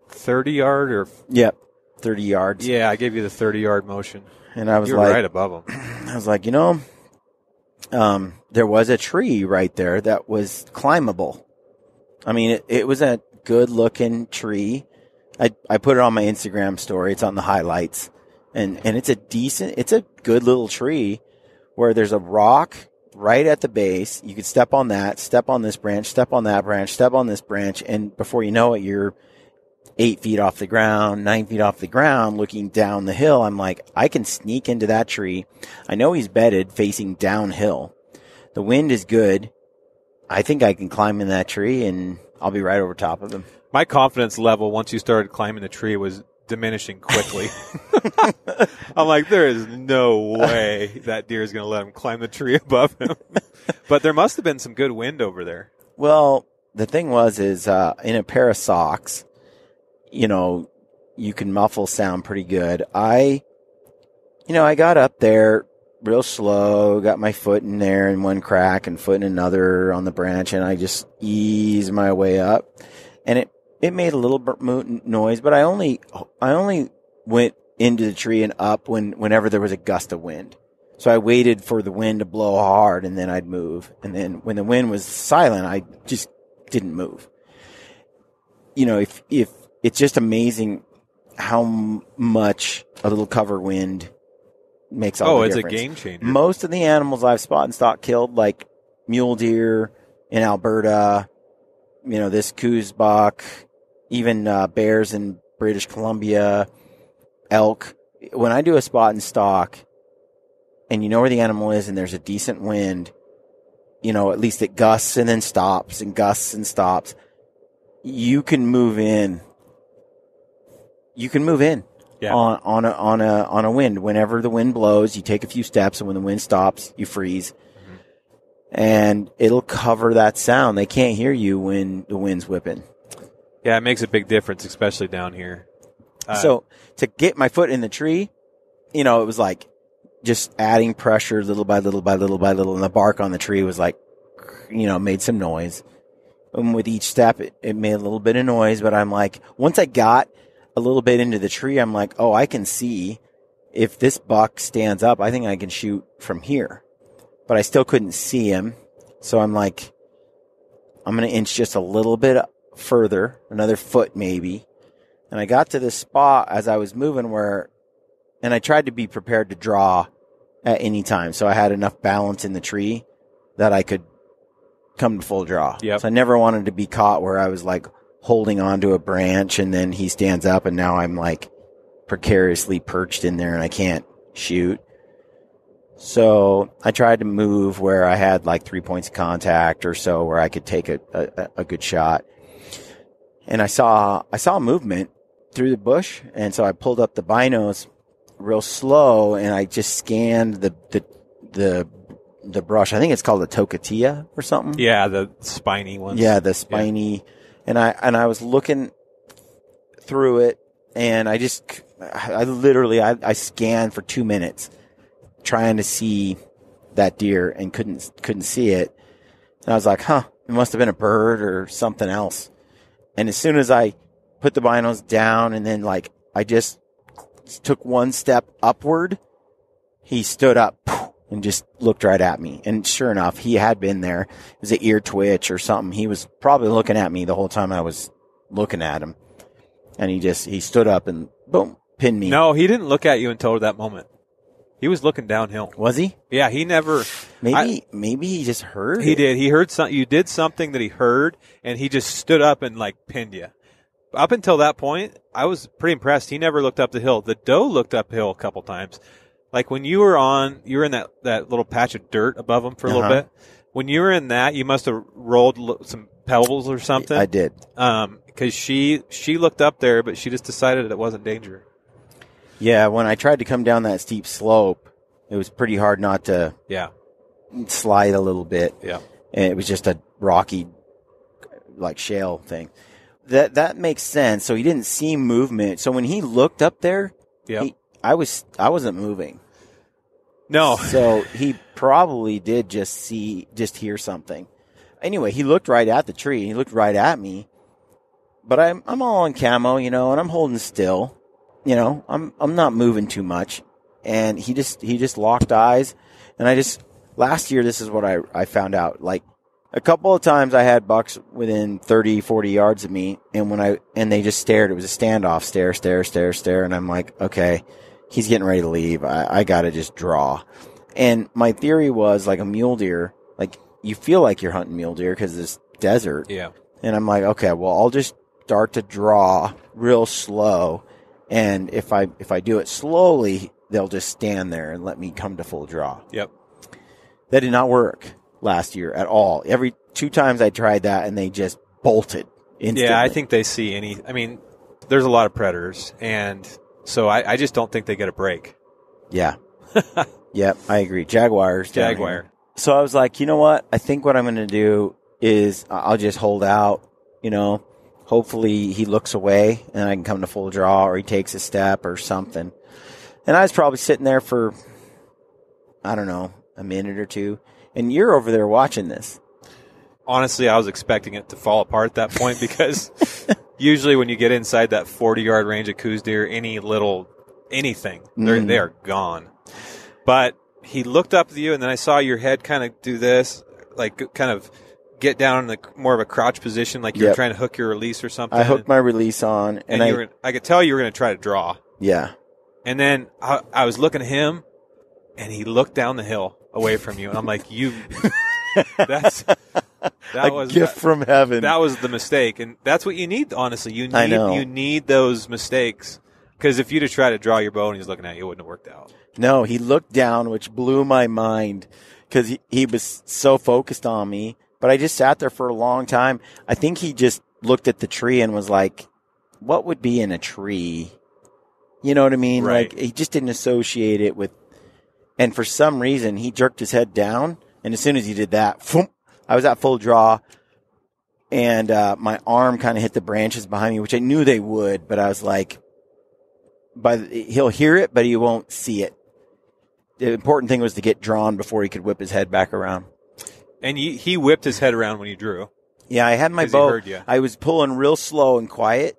30-yard or? Yep, 30 yards. Yeah, I gave you the 30-yard motion. And I was you were right above him. I was like, there was a tree right there that was climbable. I mean, it was a good-looking tree. I put it on my Instagram story. It's on the highlights. And it's a good little tree where there's a rock right at the base. You could step on that, step on this branch, step on that branch, step on this branch, and before you know it, you're 8 feet off the ground, 9 feet off the ground, looking down the hill. I'm like, I can sneak into that tree. I know he's bedded facing downhill. The wind is good. I think I can climb in that tree, and I'll be right over top of him. My confidence level once you started climbing the tree was diminishing quickly. I'm like, there is no way that deer is going to let him climb the tree above him. But there must have been some good wind over there. Well, the thing is in a pair of socks, you can muffle sound pretty good. I got up there real slow, got my foot in there in one crack and foot in another on the branch, and I just eased my way up. And it made a little noise, but I only went into the tree and up whenever there was a gust of wind. So I waited for the wind to blow hard, and then I'd move. And then when the wind was silent, I just didn't move. If it's just amazing how much a little cover wind makes all the difference. It's a game changer. Most of the animals I've spot and stalk killed, like mule deer in Alberta, this Coues buck, even bears in British Columbia, elk. When I do a spot and stalk, and you know where the animal is, and there's a decent wind, at least it gusts and then stops and gusts and stops. You can move in. Yeah. on a wind. Whenever the wind blows, you take a few steps, and when the wind stops, you freeze. Mm-hmm. And it'll cover that sound. They can't hear you when the wind's whipping. Yeah, it makes a big difference, especially down here. So to get my foot in the tree, it was like just adding pressure little by little by little by little, and the bark on the tree was like, made some noise. And with each step, it made a little bit of noise, but I'm like, once I got a little bit into the tree, I'm like, oh, I can see if this buck stands up, I think I can shoot from here. But I still couldn't see him. So I'm like, I'm going to inch just a little bit further, another foot maybe. And I got to this spot as I was moving and I tried to be prepared to draw at any time. So I had enough balance in the tree that I could come to full draw. Yep. So I never wanted to be caught where I was like holding onto a branch and then he stands up and now I'm like precariously perched in there and I can't shoot. So I tried to move where I had like 3 points of contact or so where I could take a good shot. And I saw movement through the bush. And so I pulled up the binos real slow and I just scanned the brush. I think it's called a tocatilla or something. Yeah, the spiny ones. Yeah, the spiny. Yeah. And I was looking through it and I scanned for 2 minutes trying to see that deer and couldn't see it. And I was like, it must have been a bird or something else. And as soon as I put the binos down and then like I just took one step upward, he stood up and just looked right at me. And sure enough, he had been there. It was an ear twitch or something. He was probably looking at me the whole time I was looking at him. And he stood up and boom, pinned me. No, he didn't look at you until that moment. He was looking downhill. Was he? Yeah, he never. Maybe he just heard. He did. He heard something. You did something that he heard, and he just stood up and like pinned you. Up until that point, I was pretty impressed. He never looked up the hill. The doe looked uphill a couple times. Like when you were in that little patch of dirt above him for a little bit. When you were in that, you must have rolled some pebbles or something. I did. Because she looked up there, but she just decided it wasn't danger. Yeah, when I tried to come down that steep slope, it was pretty hard not to slide a little bit. Yeah. And it was just a rocky, like shale thing. That makes sense. So he didn't see movement. So when he looked up there, I wasn't moving. No. So he probably did just hear something. Anyway, he looked right at the tree. He looked right at me. But I'm all in camo, and I'm holding still. I'm not moving too much. And he just locked eyes. And last year, this is what I found out. Like a couple of times I had bucks within 30, 40 yards of me. And they just stared. It was a standoff, stare. And I'm like, okay, he's getting ready to leave. I got to just draw. And my theory was like a mule deer, like you feel like you're hunting mule deer because it's desert. Yeah. And I'm like, okay, well, I'll just start to draw real slow. And if I do it slowly, they'll just stand there and let me come to full draw. Yep. That did not work last year at all. Every 2 times I tried that and they just bolted instantly. Yeah, I think they see there's a lot of predators, and so I just don't think they get a break. Yeah. Yep, I agree. Jaguar. So I was like, you know what? I think what I'm going to do is I'll just hold out, Hopefully he looks away and I can come to full draw or he takes a step or something. And I was probably sitting there for, I don't know, a minute or two. And you're over there watching this. Honestly, I was expecting it to fall apart at that point because usually when you get inside that 40-yard range of Coues deer, anything, they are gone. But he looked up at you, and then I saw your head kind of do this, like kind of get down in more of a crouch position, like you're trying to hook your release or something. I hooked my release on. And I could tell you were going to try to draw. Yeah. And then I was looking at him, and he looked down the hill away from you. And I'm like, that was a gift from heaven. That was the mistake. And that's what you need, honestly. You need those mistakes. Because if you'd have tried to draw your bow and he's looking at you, it wouldn't have worked out. No, he looked down, which blew my mind because he was so focused on me. But I just sat there for a long time. I think he just looked at the tree and was like, what would be in a tree? You know what I mean? Right. Like he just didn't associate it with, and for some reason he jerked his head down. And as soon as he did that, I was at full draw and my arm kind of hit the branches behind me, which I knew they would, but I was like, he'll hear it, but he won't see it. The important thing was to get drawn before he could whip his head back around. And he whipped his head around when you drew. Yeah, I had my 'Cause he bow. heard ya. I was pulling real slow and quiet,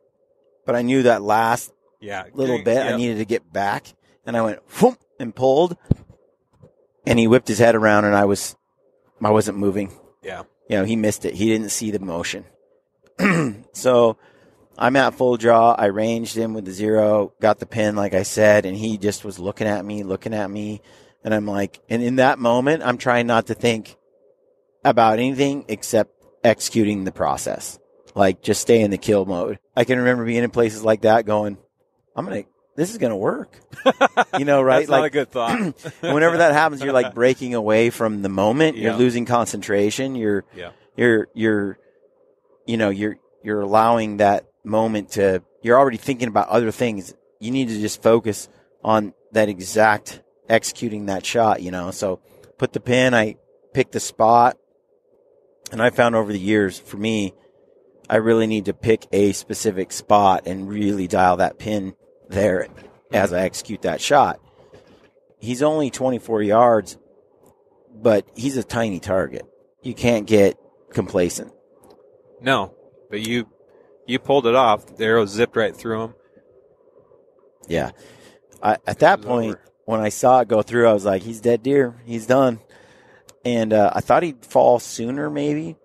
but I knew that last little bit I needed to get back, and I went whoop and pulled, and he whipped his head around, and I wasn't moving. Yeah. He missed it. He didn't see the motion. So I'm at full draw. I ranged him with the 0, got the pin, like I said, and he just was looking at me. And I'm like, and in that moment, I'm trying not to think about anything except executing the process. Like, just stay in the kill mode. I can remember being in places like that going, this is going to work. Right? That's not a good thought. Whenever that happens, you're like breaking away from the moment. Yeah. You're losing concentration. You're allowing that moment to, you're already thinking about other things. You need to just focus on that exact executing that shot, So put the pin, I picked the spot, and I found over the years, for me, I really need to pick a specific spot and really dial that pin there as I execute that shot. He's only 24 yards, but he's a tiny target. You can't get complacent. No, but you pulled it off. The arrow zipped right through him. Yeah. At that point, when I saw it go through, I was like, he's dead deer. He's done. And I thought he'd fall sooner, maybe.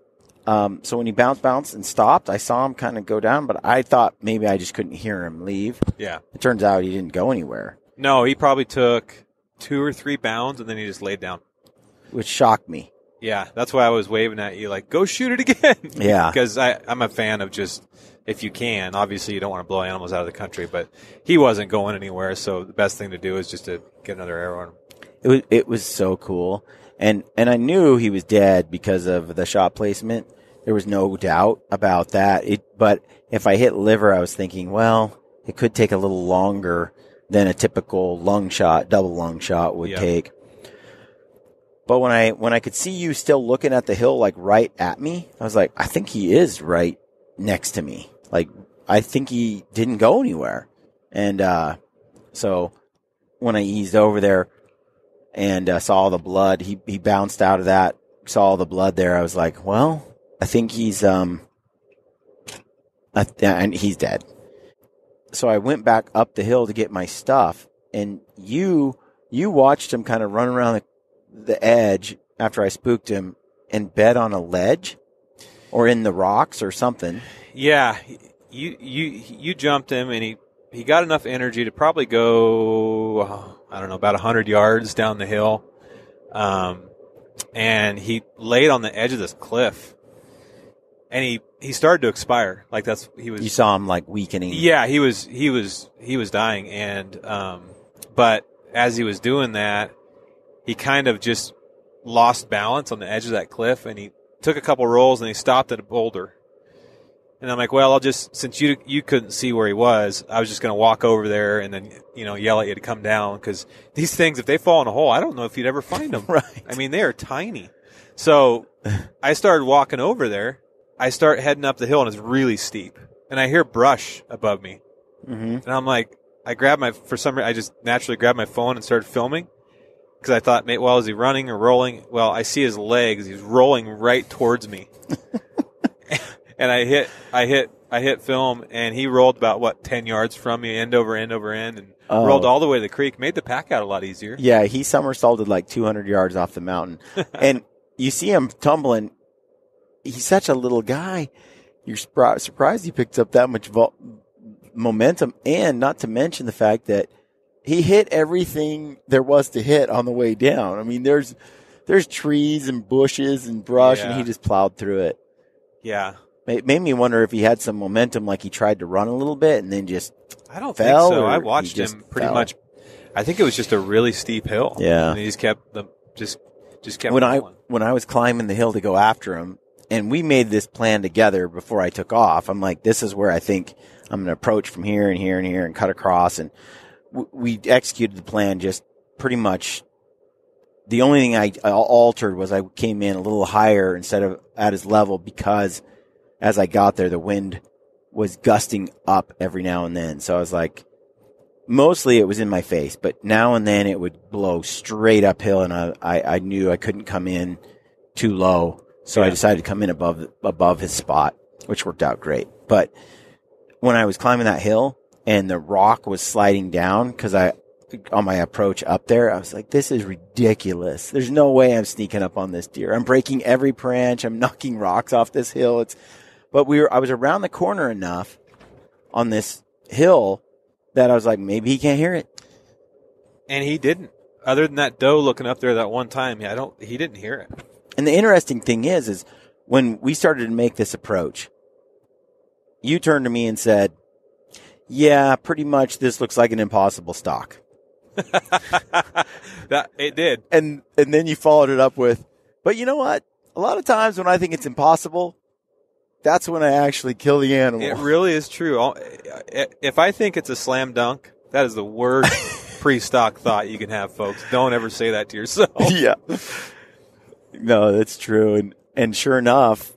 So when he bounced and stopped, I saw him kind of go down, but I thought maybe I just couldn't hear him leave. Yeah. It turns out he didn't go anywhere. No, he probably took 2 or 3 bounds, and then he just laid down. Which shocked me. Yeah, that's why I was waving at you, like, go shoot it again. Yeah. Because I'm a fan of just, if you can, obviously you don't want to blow animals out of the country, but he wasn't going anywhere, so the best thing to do is just to get another arrow on him. It was so cool. And I knew he was dead because of the shot placement. There was no doubt about that. But if I hit liver, I was thinking, well, it could take a little longer than a typical double lung shot would take. But when I could see you still looking at the hill, like right at me, I was like, I think he is right next to me. Like, I think he didn't go anywhere. And so when I eased over there and saw the blood, he bounced out of that, saw the blood there. I was like, well, I think he's and he's dead. So I went back up the hill to get my stuff, and you watched him kind of run around the edge after I spooked him and bed on a ledge or in the rocks or something. Yeah, you jumped him, and he got enough energy to probably go, I don't know, about 100 yards down the hill. And he laid on the edge of this cliff, and he started to expire. Like You saw him like weakening. Yeah, he was dying, and but as he was doing that, he kind of just lost balance on the edge of that cliff, and he took a couple rolls, and he stopped at a boulder. And I'm like, well, since you couldn't see where he was, I was just going to walk over there and then, yell at you to come down, because these things, if they fall in a hole, I don't know if you'd ever find them. Right. I mean, they are tiny. So I started walking over there. I start heading up the hill, and it's really steep. And I hear brush above me. Mm-hmm. And I'm like, I just naturally grabbed my phone and started filming, because I thought, well, is he running or rolling? Well, I see his legs. He's rolling right towards me. And I hit film, and he rolled about 10 yards from me, end over end, and rolled all the way to the creek. Made the pack out a lot easier. Yeah, he somersaulted like 200 yards off the mountain. And you see him tumbling. He's such a little guy. You're surprised he picked up that much momentum, and not to mention the fact that he hit everything there was to hit on the way down. I mean, there's trees and bushes and brush, and he just plowed through it. Yeah. It made me wonder if he had some momentum, like he tried to run a little bit and then just I don't fell, think so. I watched him pretty much. I think it was just a really steep hill. Yeah. And he just kept kept when rolling. when I was climbing the hill to go after him, and we made this plan together before I took off. I'm like, this is where I think I'm going to approach from here and here and here and cut across. And we executed the plan just pretty much. The only thing I altered was I came in a little higher instead of at his level, because as I got there, the wind was gusting up every now and then. So I was like, mostly it was in my face, but now and then it would blow straight uphill, and I knew I couldn't come in too low So I decided to come in above his spot, which worked out great. But when I was climbing that hill and the rock was sliding down, on my approach up there, I was like, this is ridiculous. There's no way I'm sneaking up on this deer. I'm breaking every branch. I'm knocking rocks off this hill. But I was around the corner enough on this hill that I was like, maybe he can't hear it. And he didn't. Other than that doe looking up there that one time, he didn't hear it. And the interesting thing is when we started to make this approach, you turned to me and said, yeah, pretty much this looks like an impossible stalk. That it did. And then you followed it up with, but you know what? A lot of times when I think it's impossible, that's when I actually kill the animal. It really is true. If I think it's a slam dunk, that is the worst pre-stock thought you can have, folks. Don't ever say that to yourself. Yeah. No, that's true. And sure enough,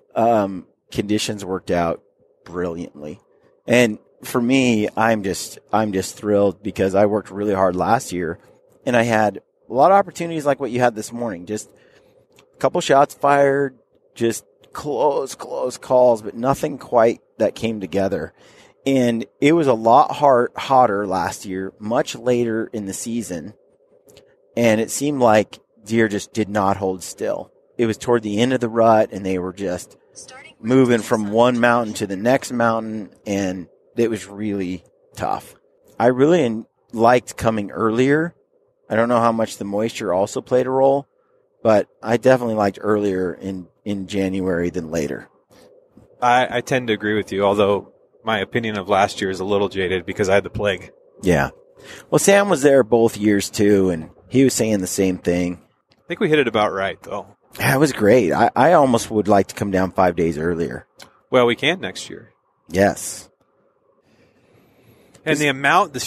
conditions worked out brilliantly. And for me, I'm just thrilled because I worked really hard last year and I had a lot of opportunities like what you had this morning. Just a couple shots fired, just close calls, but nothing quite that came together. And it was a lot hotter last year, much later in the season. And it seemed like deer just did not hold still. It was toward the end of the rut and they were just moving from one mountain to the next mountain, and it was really tough. I really liked coming earlier. I don't know how much the moisture also played a role, but I definitely liked earlier in January than later. I tend to agree with you, although my opinion of last year is a little jaded because I had the plague. Yeah. Well, Sam was there both years too, and he was saying the same thing. I think we hit it about right, though. Yeah, it was great. I almost would like to come down 5 days earlier. Well, we can next year. Yes. And the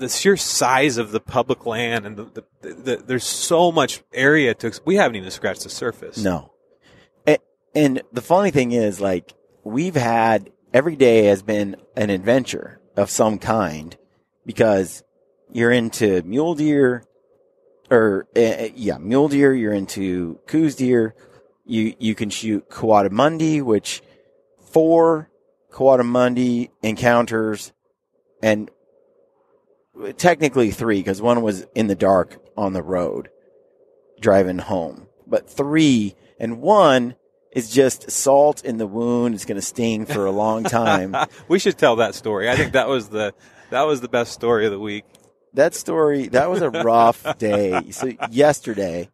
sheer size of the public land, and there's so much area we haven't even scratched the surface. No. And the funny thing is, like, we've had, every day has been an adventure of some kind because you're into mule deer, mule deer, you're into Coues deer. You can shoot Coatimundi, which 4 Coatimundi encounters, and technically 3 because one was in the dark on the road driving home, but 3 and 1 is just salt in the wound. It's going to sting for a long time. We should tell that story. I think that was the best story of the week. That was a rough day. So yesterday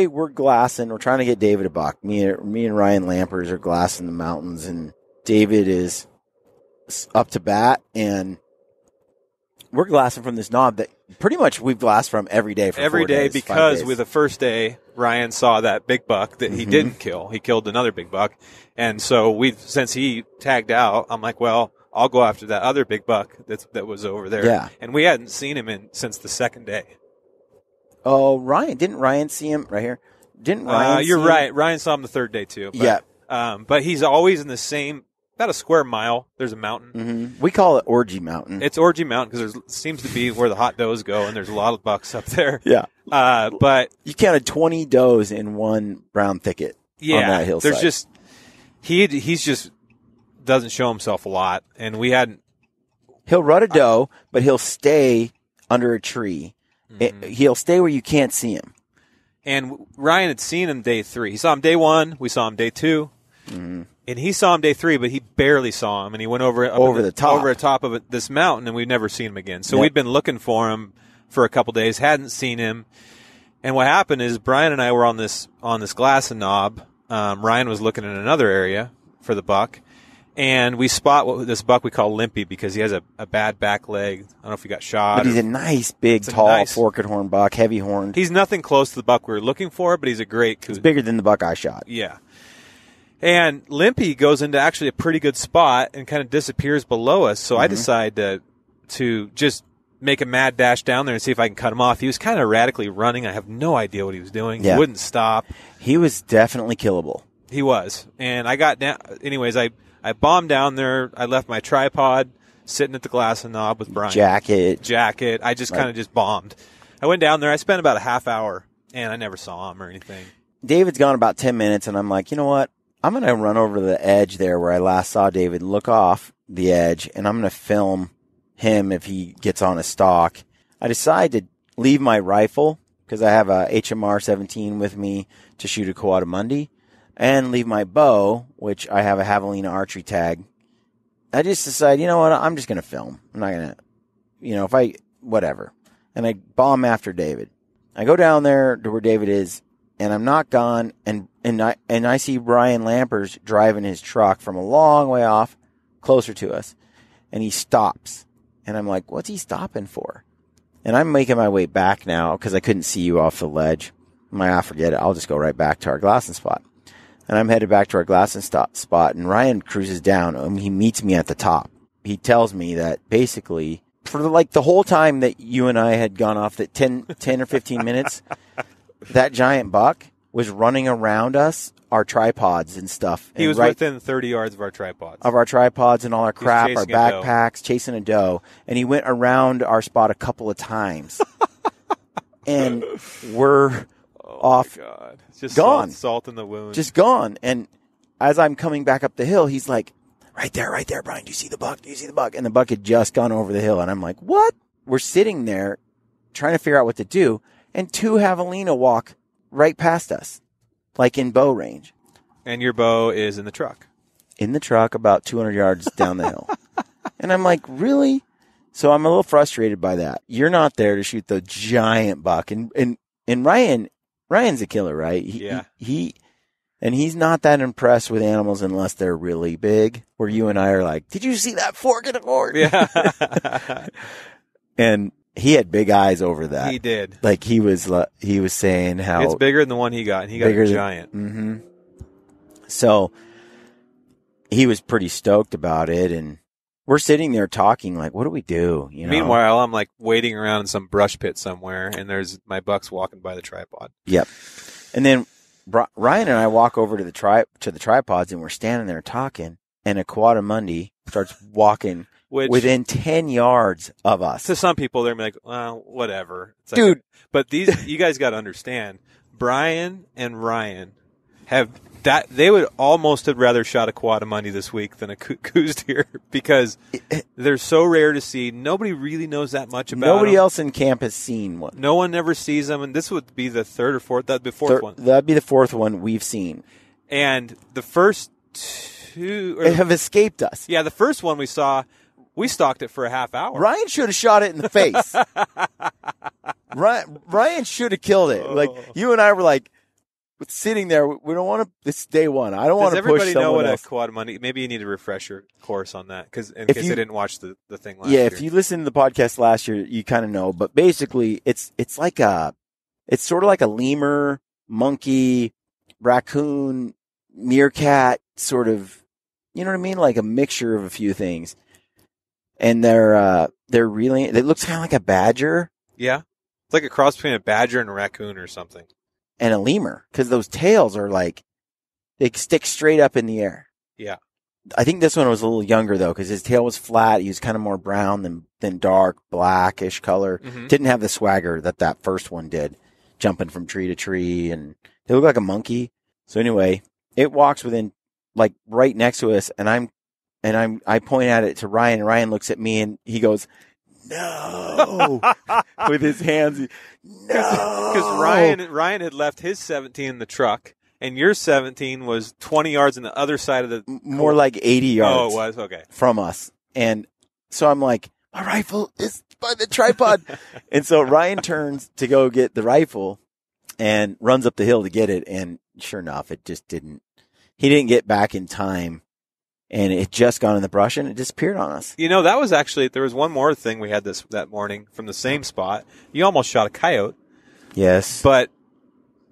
we're glassing. We're trying to get David a buck. Me and Ryan Lampers are glassing the mountains, and David is up to bat, and we're glassing from this knob that pretty much we've glassed from every day for 4 days. Every day because with the first day, Ryan saw that big buck that he didn't kill. He killed another big buck. And so since he tagged out, I'm like, well, I'll go after that other big buck that was over there. Yeah. And we hadn't seen him since the second day. Oh, didn't Ryan see him right here? Didn't Ryan You're right. Ryan saw him the third day too. But, yeah. But he's always in the same, about a square mile, there's a mountain. Mm-hmm. We call it Orgy Mountain. It's Orgy Mountain because there seems to be where the hot does go, and there's a lot of bucks up there. Yeah. But you counted 20 does in one brown thicket on that hillside. There's just, he's just doesn't show himself a lot, and we hadn't. He'll rut a doe, but he'll stay under a tree. Mm-hmm. He'll stay where you can't see him. And Ryan had seen him day 3. He saw him day 1. We saw him day 2. Mm-hmm. And he saw him day 3, but he barely saw him. And he went over the top of this mountain, and we've never seen him again. So we'd been looking for him for a couple days, hadn't seen him. And what happened is Brian and I were on this glass and knob. Ryan was looking in another area for the buck. And we spot this buck we call Limpy because he has a bad back leg. I don't know if he got shot. But he's a nice, big, tall, forked horn buck, heavy horned. He's nothing close to the buck we were looking for, but he's a great Coues. He's bigger than the buck I shot. Yeah. And Limpy goes into actually a pretty good spot and kind of disappears below us. So I decide to just make a mad dash down there and see if I can cut him off. He was kind of erratically running. I have no idea what he was doing. Yeah. He wouldn't stop. He was definitely killable. He was. And I got down. Anyways, I bombed down there. I left my tripod sitting at the glass and knob with Brian. Jacket. I just kind of just bombed. I went down there. I spent about a half hour, and I never saw him or anything. David's gone about 10 minutes, and I'm like, you know what? I'm going to run over to the edge there where I last saw David, look off the edge, and I'm going to film him if he gets on a stalk. I decide to leave my rifle because I have a HMR 17 with me to shoot a Coatimundi, and leave my bow, which I have a Javelina archery tag. I just decide, you know what? I'm just going to film. I'm not going to, whatever. And I bomb after David. I go down there to where David is, and I'm not gone, and I see Brian Lampers driving his truck from a long way off, closer to us, and he stops. And I'm like, what's he stopping for? And I'm making my way back now because I couldn't see you off the ledge. I'm like, forget it. I'll just go right back to our glassing spot. And I'm headed back to our glassing spot, and Ryan cruises down, and he meets me at the top. He tells me that basically, for like the whole time that you and I had gone off, that 10 or 15 minutes, that giant buck was running around us, our tripods and stuff. He was within 30 yards of our tripods. And all our crap, our backpacks, chasing a doe. And he went around our spot a couple of times. And we're off. God. It's just gone. Salt in the wound. Just gone. And as I'm coming back up the hill, he's like, right there, Brian, do you see the buck? And the buck had just gone over the hill. And I'm like, what? We're sitting there trying to figure out what to do. And two javelina walk right past us, like in bow range. And your bow is in the truck. In the truck, about 200 yards down the hill. And I'm like, really? So I'm a little frustrated by that. You're not there to shoot the giant buck. And Ryan's a killer, right? He's not that impressed with animals unless they're really big, where you and I are like, did you see that fork in a horn? Yeah. And he had big eyes over that. He did. Like he was saying how it's bigger than the one he got, and he got a giant. Mm-hmm. So he was pretty stoked about it, and we're sitting there talking like, what do we do? Meanwhile, I'm like waiting around in some brush pit somewhere, and there's my bucks walking by the tripod. Yep. And then Ryan and I walk over to the tripods, and we're standing there talking, and a Coatimundi starts walking within 10 yards of us. To some people, they're like, well, whatever. It's like, dude. But you guys got to understand, Brian and Ryan they would almost have rather shot a Coatimundi this week than a Coues deer because they're so rare to see. Nobody really knows that much about them. Nobody else in camp has seen one. No one ever sees them, and this would be the third or fourth. That'd be the fourth one. That'd be the fourth one we've seen. And the first two have escaped us. Yeah, the first one we saw, we stalked it for a half hour. Ryan should have shot it in the face. Ryan should have killed it. Like, you and I were like, sitting there, we don't want to. This is day one. I don't want to push someone else. Does everybody know what a Coatimundi? Maybe you need a refrefresher course on that, because in case they didn't watch the thing last year. Yeah, if you listened to the podcast last year, you kind of know. But basically, it's sort of like a lemur, monkey, raccoon, meerkat, sort of. You know what I mean? Like a mixture of a few things. And they're really. It looks kind of like a badger. Yeah, it's like a cross between a badger and a raccoon or something. And a lemur, because those tails are like, they stick straight up in the air. Yeah. I think this one was a little younger, though, because his tail was flat. He was kind of more brown than dark, blackish color. Mm-hmm. Didn't have the swagger that first one did, jumping from tree to tree. And they look like a monkey. So anyway, it walks within, like, right next to us. And I point at it to Ryan, and Ryan looks at me, and he goes, no, with his hands. No, because Ryan had left his 17 in the truck, and your 17 was 20 yards on the other side of the more like 80 yards. Oh, it was okay from us, and so I'm like, my rifle is by the tripod, and so Ryan turns to go get the rifle and runs up the hill to get it, and sure enough, it just didn't. He didn't get back in time. And it just got in the brush, and it disappeared on us. That was actually, there was one more thing we had that morning from the same spot. You almost shot a coyote. Yes. But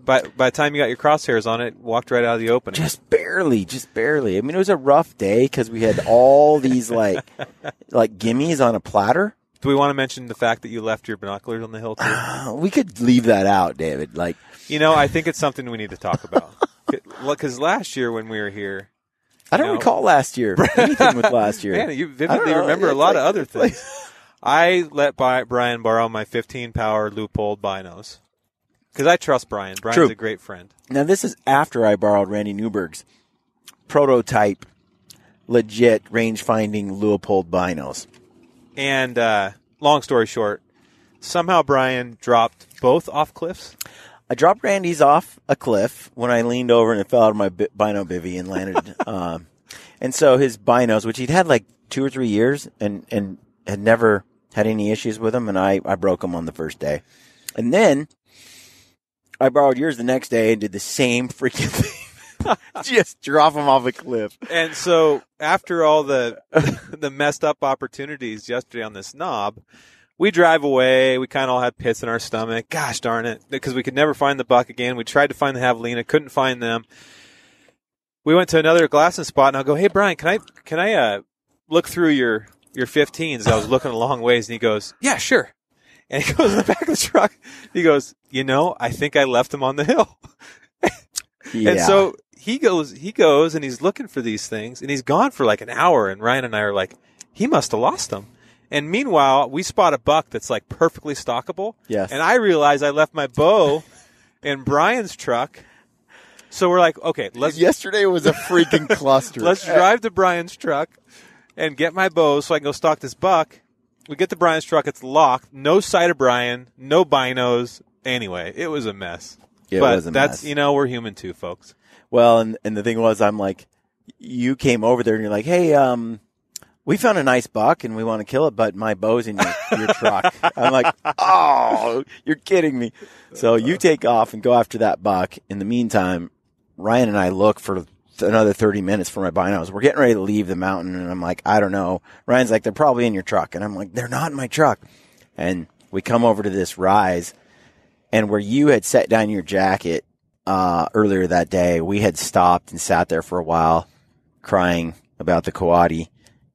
by the time you got your crosshairs on it, walked right out of the opening. Just barely. I mean, it was a rough day because we had all these like gimmies on a platter. Do we want to mention the fact that you left your binoculars on the hill too? We could leave that out, David. Like, I think it's something we need to talk about. Because last year when we were here, I don't recall last year. Anything with last year. Man, you vividly remember a lot of other things. I let Brian borrow my 15-power Leupold binos. Because I trust Brian. Brian's True. a great friend. Now, this is after I borrowed Randy Newberg's prototype, legit range-finding Leupold binos. And long story short, somehow Brian dropped both off cliffs. I dropped Randy's off a cliff when I leaned over and it fell out of my bino bivvy and landed. And so his binos, which he'd had like 2 or 3 years and had never had any issues with them, and I broke them on the first day. And then I borrowed yours the next day and did the same freaking thing. Just drop them off a cliff. And so after all the messed up opportunities yesterday on this knob, we drive away. We kind of all had pits in our stomach. Gosh darn it. Because we could never find the buck again. We tried to find the javelina, couldn't find them. We went to another glassing spot, and I'll go, hey, Brian, can I look through your 15s? I was looking a long ways, and he goes, yeah, sure. And he goes in the back of the truck. He goes, I think I left them on the hill. Yeah. And so he goes and he's looking for these things, and he's gone for like an hour, and Ryan and I are like, he must have lost them. And meanwhile, we spot a buck that's like perfectly stalkable. Yes. And I realize I left my bow in Brian's truck. So we're like, okay, yesterday was a freaking cluster. let's drive to Brian's truck and get my bow so I can go stalk this buck. We get to Brian's truck. It's locked. No sight of Brian. No binos. Anyway, it was a mess. It but was a that's, mess. we're human too, folks. Well, and the thing was, I'm like, you came over there and you're like, hey, we found a nice buck and we want to kill it, but my bow's in your truck. I'm like, oh, you're kidding me. So you take off and go after that buck. In the meantime, Ryan and I look for another 30 minutes for my binos. We're getting ready to leave the mountain, and I'm like, I don't know. Ryan's like, they're probably in your truck. And I'm like, they're not in my truck. And we come over to this rise, and where you had set down your jacket earlier that day, we had stopped and sat there for a while crying about the coati.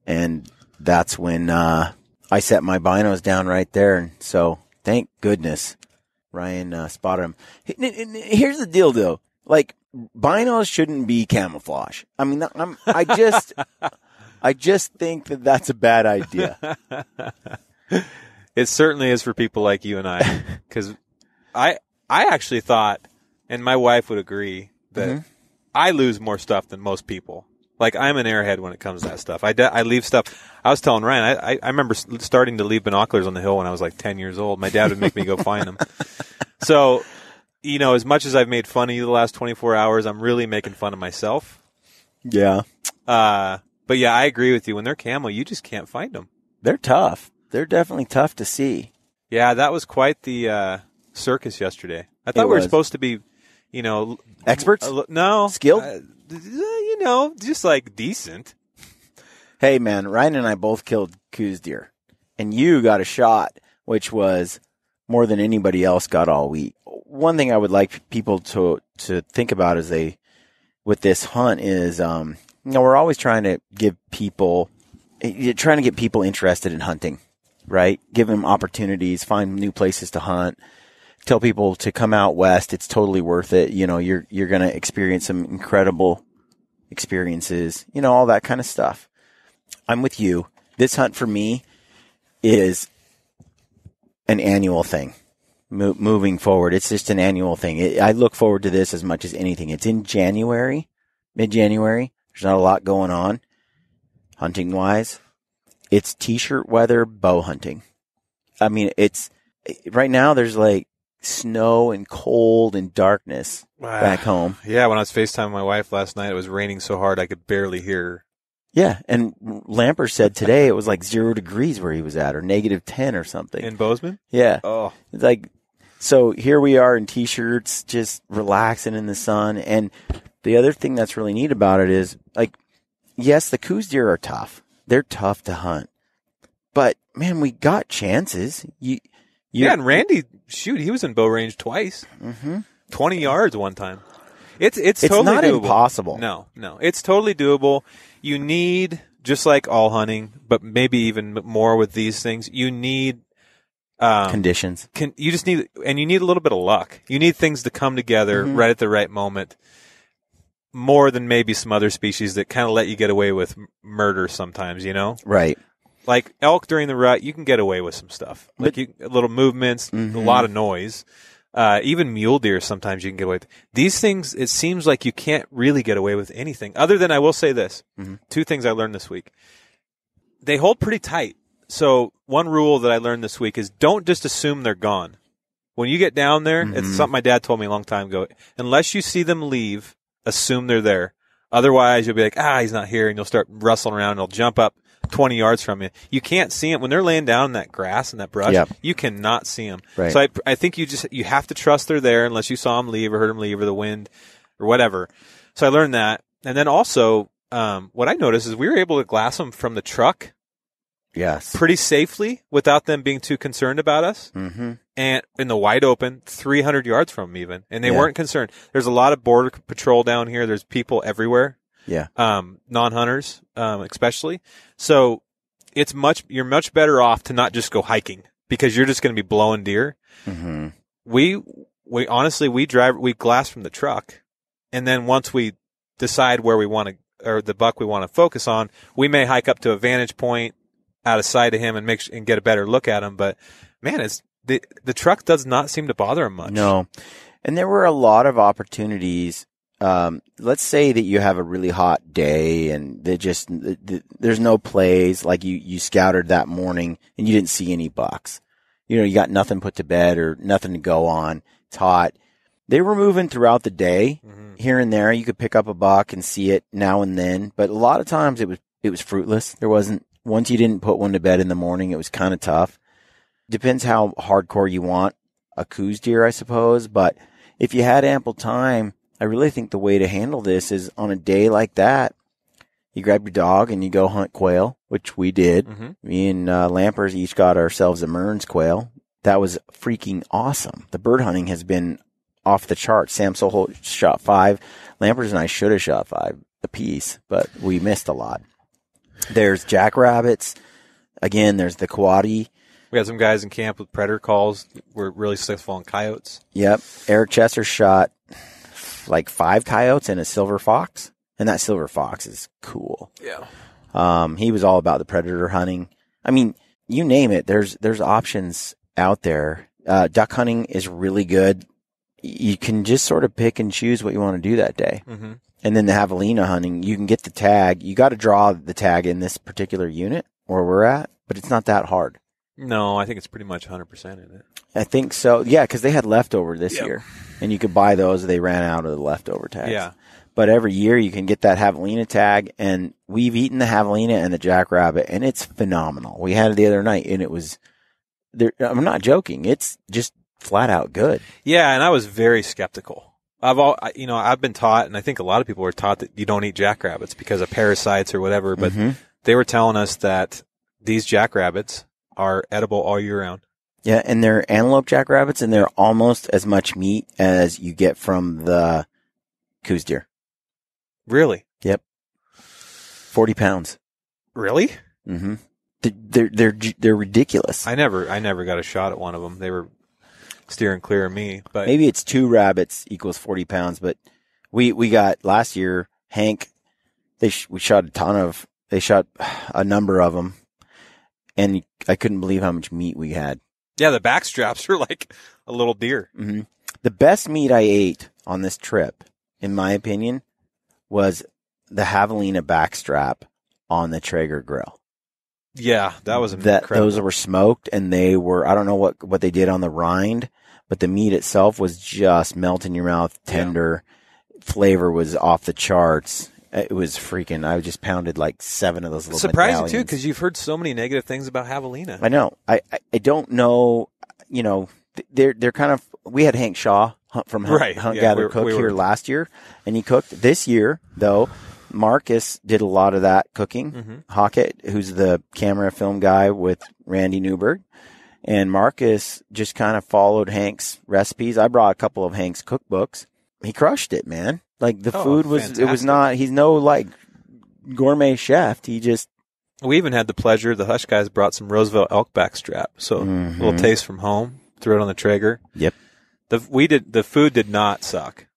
And that's when I set my binos down right there. And so thank goodness Ryan spotted him. Here's the deal, though. Like, binos shouldn't be camouflage. I mean, I just think that that's a bad idea. It certainly is for people like you and I, because I actually thought, and my wife would agree, that I lose more stuff than most people. Like, I'm an airhead when it comes to that stuff. I leave stuff. I was telling Ryan, I remember starting to leave binoculars on the hill when I was like 10 years old. My dad would make me go find them. So, as much as I've made fun of you the last 24 hours, I'm really making fun of myself. Yeah. But yeah, I agree with you. When they're camo, you just can't find them. They're tough. They're definitely tough to see. Yeah, that was quite the circus yesterday. I thought we were supposed to be, experts? No. Skilled? Just like decent. Hey, man, Ryan and I both killed Coues deer. And you got a shot, which was more than anybody else got all week. One thing I would like people to think about with this hunt is, we're always trying to get people interested in hunting, right? Give them opportunities, find new places to hunt, tell people to come out west. It's totally worth it. You're going to experience some incredible experiences, all that kind of stuff. I'm with you. This hunt for me is an annual thing. Moving forward, it's just an annual thing. I look forward to this as much as anything. It's in January, mid-January. There's not a lot going on hunting-wise. It's T-shirt weather, bow hunting. I mean, right now there's like snow and cold and darkness back home. Yeah, when I was FaceTiming my wife last night, it was raining so hard I could barely hear her. Yeah, and Lamper said today it was like 0 degrees where he was at, or -10 or something. In Bozeman? Yeah. Oh. It's like, so here we are in T-shirts, just relaxing in the sun. And the other thing that's really neat about it is, like, yes, the Coues deer are tough. They're tough to hunt. But, man, we got chances. Yeah, and Randy, he was in bow range twice. 20 yards one time. It's totally not doable. Impossible. No. It's totally doable. You need, just like all hunting, but maybe even more with these things, you need conditions. You just need, and you need a little bit of luck. You need things to come together right at the right moment, more than maybe some other species that kind of let you get away with murder sometimes, Right. Like elk during the rut, you can get away with some stuff. Like little movements, a lot of noise. Even mule deer, sometimes you can get away with. These things, it seems like you can't really get away with anything. Other than, I will say this. Mm-hmm. 2 things I learned this week. They hold pretty tight. So one rule that I learned this week is don't just assume they're gone. When you get down there, it's something my dad told me a long time ago. Unless you see them leave, assume they're there. Otherwise, you'll be like, he's not here, and you'll start rustling around, and they'll jump up 20 yards from you. You can't see them. When they're laying down in that grass and that brush, you cannot see them. Right. So I think you have to trust they're there unless you saw them leave or heard them leave or the wind or whatever. So I learned that. And then also, what I noticed is we were able to glass them from the truck. Yes. Pretty safely without them being too concerned about us. Mm-hmm. And in the wide open, 300 yards from them even. And they weren't concerned. There's a lot of border patrol down here. There's people everywhere. Yeah. Non-hunters, especially. So you're much better off to not just go hiking because you're just going to be blowing deer. Mm-hmm. We honestly, we glass from the truck. And then once we decide where we want to, or the buck we want to focus on, we may hike up to a vantage point out of sight of him and and get a better look at him. But man, the truck does not seem to bother him much. No. And there were a lot of opportunities. Let's say that you have a really hot day and there's no plays, like you scouted that morning and you didn't see any bucks. You got nothing put to bed or nothing to go on. It's hot. They were moving throughout the day. Here and there. You could pick up a buck and see it now and then, but a lot of times it was fruitless. There wasn't, once you didn't put one to bed in the morning, it was kind of tough. Depends how hardcore you want a Coues deer, I suppose. But if you had ample time, I really think the way to handle this is on a day like that, you grab your dog and you go hunt quail, which we did. Mm-hmm. Me and Lampers each got ourselves a Mearns quail. That was freaking awesome. The bird hunting has been off the charts. Sam Soholt shot 5. Lampers and I should have shot 5 apiece, but we missed a lot. There's jackrabbits. Again, there's the coati. We had some guys in camp with predator calls. We're really successful on coyotes. Yep. Eric Chesser shot like 5 coyotes and a silver fox. And that silver fox is cool. Yeah. He was all about the predator hunting. I mean, you name it. There's options out there. Duck hunting is really good. You can just sort of pick and choose what you want to do that day. Mm-hmm. And then the javelina hunting, you can get the tag. You got to draw the tag in this particular unit where we're at, but it's not that hard. No, I think it's pretty much 100% in it. I think so. Yeah, because they had leftover this year, and you could buy those. They ran out of the leftover tags. Yeah. But every year you can get that javelina tag, and we've eaten the javelina and the jackrabbit, and it's phenomenal. We had it the other night, and it was. I'm not joking. It's just flat out good. Yeah, and I was very skeptical. I've been taught, and I think a lot of people were taught that you don't eat jackrabbits because of parasites or whatever. But they were telling us that these jackrabbits are edible all year round. Yeah, and they're antelope jackrabbits, and they're almost as much meat as you get from the Coues deer. Really? Yep. 40 pounds. Really? Mm-hmm. They're ridiculous. I never got a shot at one of them. They were steering clear of me. But maybe it's 2 rabbits equals 40 pounds. But we got last year, Hank. We shot they shot a number of them, and I couldn't believe how much meat we had. Yeah, the back straps are like a little deer. Mm-hmm. The best meat I ate on this trip, in my opinion, was the javelina backstrap on the Traeger grill. Yeah, that was incredible. Those were smoked, and they were, I don't know what they did on the rind, but the meat itself was just melt in your mouth, tender. Yeah. Flavor was off the charts. It was freaking, I just pounded like 7 of those little surprising too, because you've heard so many negative things about javelina. I know. I don't know, they're kind of, we had Hank Shaw Hunt Gather Cook here last year, and he cooked. This year, though, Marcus did a lot of that cooking. Mm-hmm. Hockett, who's the camera film guy with Randy Newberg, and Marcus just kind of followed Hank's recipes. I brought a couple of Hank's cookbooks. He crushed it, man. Like the food was, fantastic. It was not, he's no like gourmet chef. He just. We even had the pleasure, the Hush guys brought some Roosevelt elk backstrap. So a little taste from home, threw it on the Traeger. Yep. The food did not suck.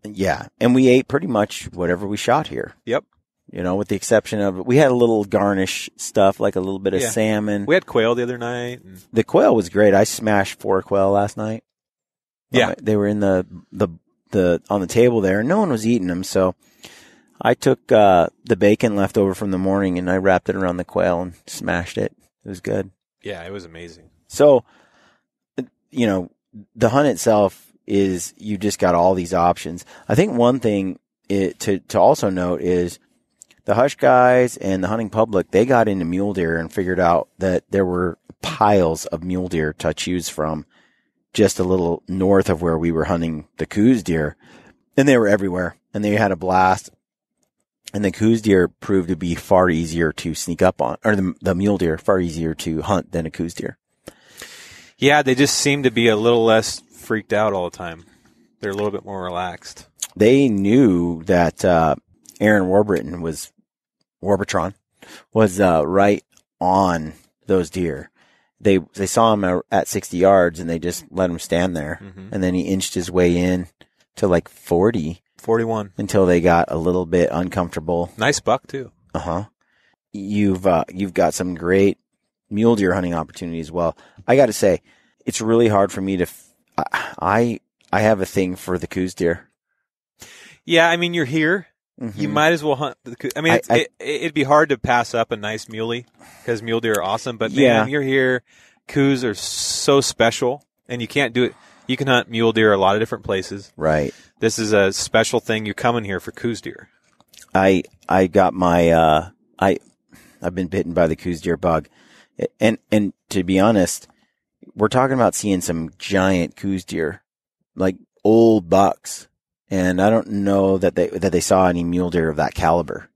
Yeah. And we ate pretty much whatever we shot here. Yep. With the exception of, we had a little garnish stuff, like a little bit of salmon. We had quail the other night. The quail was great. I smashed 4 quail last night. Yeah. They were in the on the table there, and no one was eating them. So I took the bacon left over from the morning and I wrapped it around the quail and smashed it. It was good. Yeah, it was amazing. So, the hunt itself is, you just got all these options. I think one thing to also note is the hush guys and the hunting public, they got into mule deer and figured out that there were piles of mule deer to choose from just a little north of where we were hunting the Coues deer. And they were everywhere and they had a blast. And the Coues deer proved to be far easier to sneak up on, or the mule deer far easier to hunt than a Coues deer. Yeah, they just seem to be a little less freaked out all the time. They're a little bit more relaxed. They knew that Aaron Warburton Warburtron was right on those deer. They saw him at 60 yards and they just let him stand there. Mm-hmm. And then he inched his way in to like 41 until they got a little bit uncomfortable. Nice buck too. Uh-huh. You've got some great mule deer hunting opportunities as well. I got to say, it's really hard for me to I have a thing for the Coues deer. Yeah, I mean, you're here. Mm-hmm. You might as well hunt. I mean, it'd be hard to pass up a nice muley because mule deer are awesome. But man, you're here. Coues are so special, and you can't do it. You can hunt mule deer a lot of different places. Right. This is a special thing. You come in here for Coues deer. I got my I've been bitten by the Coues deer bug, and to be honest, we're talking about seeing some giant Coues deer, like old bucks. And I don't know that they saw any mule deer of that caliber,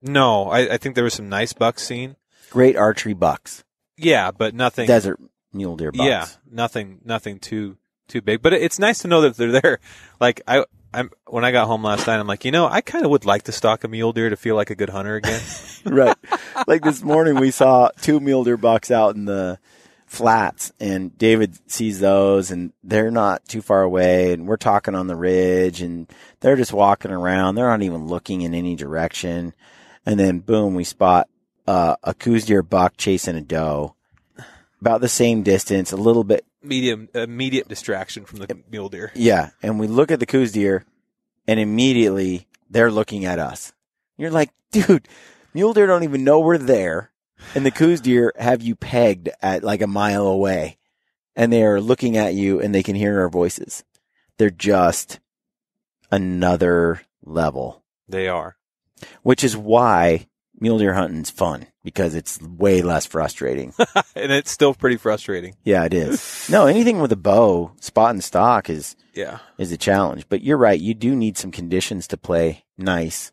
No, I think there was some nice bucks seen. Great archery bucks. Yeah, but nothing. Desert mule deer bucks. Yeah, nothing too big. But it's nice to know that they're there. Like I'm when I got home last night, I'm like, I kind of would like to stalk a mule deer to feel like a good hunter again. Right. Like this morning, we saw 2 mule deer bucks out in the flats, and David sees those, and they're not too far away, and we're talking on the ridge, and they're just walking around. They're not even looking in any direction. And then boom, we spot a Coues deer buck chasing a doe about the same distance, a little bit immediate distraction from the mule deer. Yeah. And we look at the Coues deer, and immediately they're looking at us. You're like, dude, mule deer don't even know we're there. And the Coues deer have you pegged at like a mile away, and they are looking at you, and they can hear our voices. They're just another level. They are. Which is why mule deer hunting's fun, because it's way less frustrating. And it's still pretty frustrating. Yeah, it is. No, anything with a bow, spot and stock is a challenge. But you're right. You do need some conditions to play nice.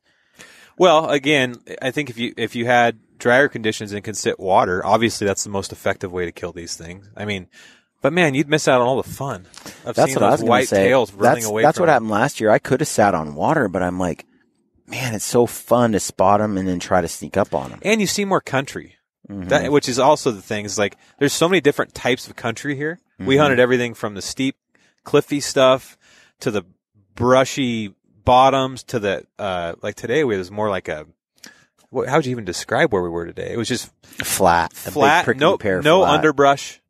Well, again, I think if you had drier conditions and can sit water, obviously that's the most effective way to kill these things. I mean, but man, you'd miss out on all the fun of that's seeing those white tails running away. That's what happened last year. I could have sat on water, but I'm like, man, it's so fun to spot them and then try to sneak up on them. And you see more country, which is also the thing. Is like there's so many different types of country here. Mm-hmm. We hunted everything from the steep, cliffy stuff to the brushy bottoms to the like today it was more like a. How would you even describe where we were today? It was just flat, no underbrush,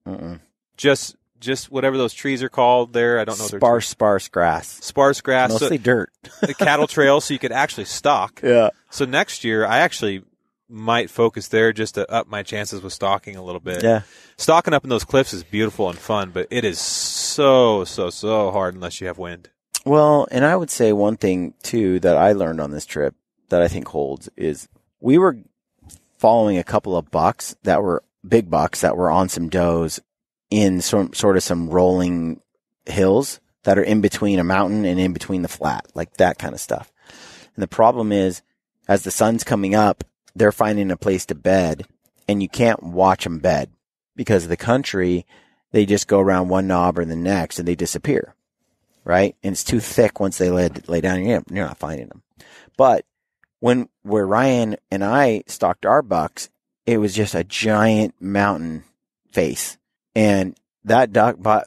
just whatever those trees are called there. I don't know. Sparse grass, mostly dirt. The cattle trail, so you could actually stalk. Yeah. So next year, I actually might focus there just to up my chances with stalking a little bit. Yeah. Stalking up in those cliffs is beautiful and fun, but it is so hard unless you have wind. Well, and I would say one thing too that I learned on this trip that I think holds is we were following a couple of bucks that were big bucks that were on some does in sort of some rolling hills that are in between a mountain and in between the flat, like that kind of stuff. And the problem is, as the sun's coming up, they're finding a place to bed, and you can't watch them bed because of the country. They just go around one knob or the next, and they disappear, right? And it's too thick once they lay down. You're not finding them. But where Ryan and I stalked our bucks, it was just a giant mountain face. And that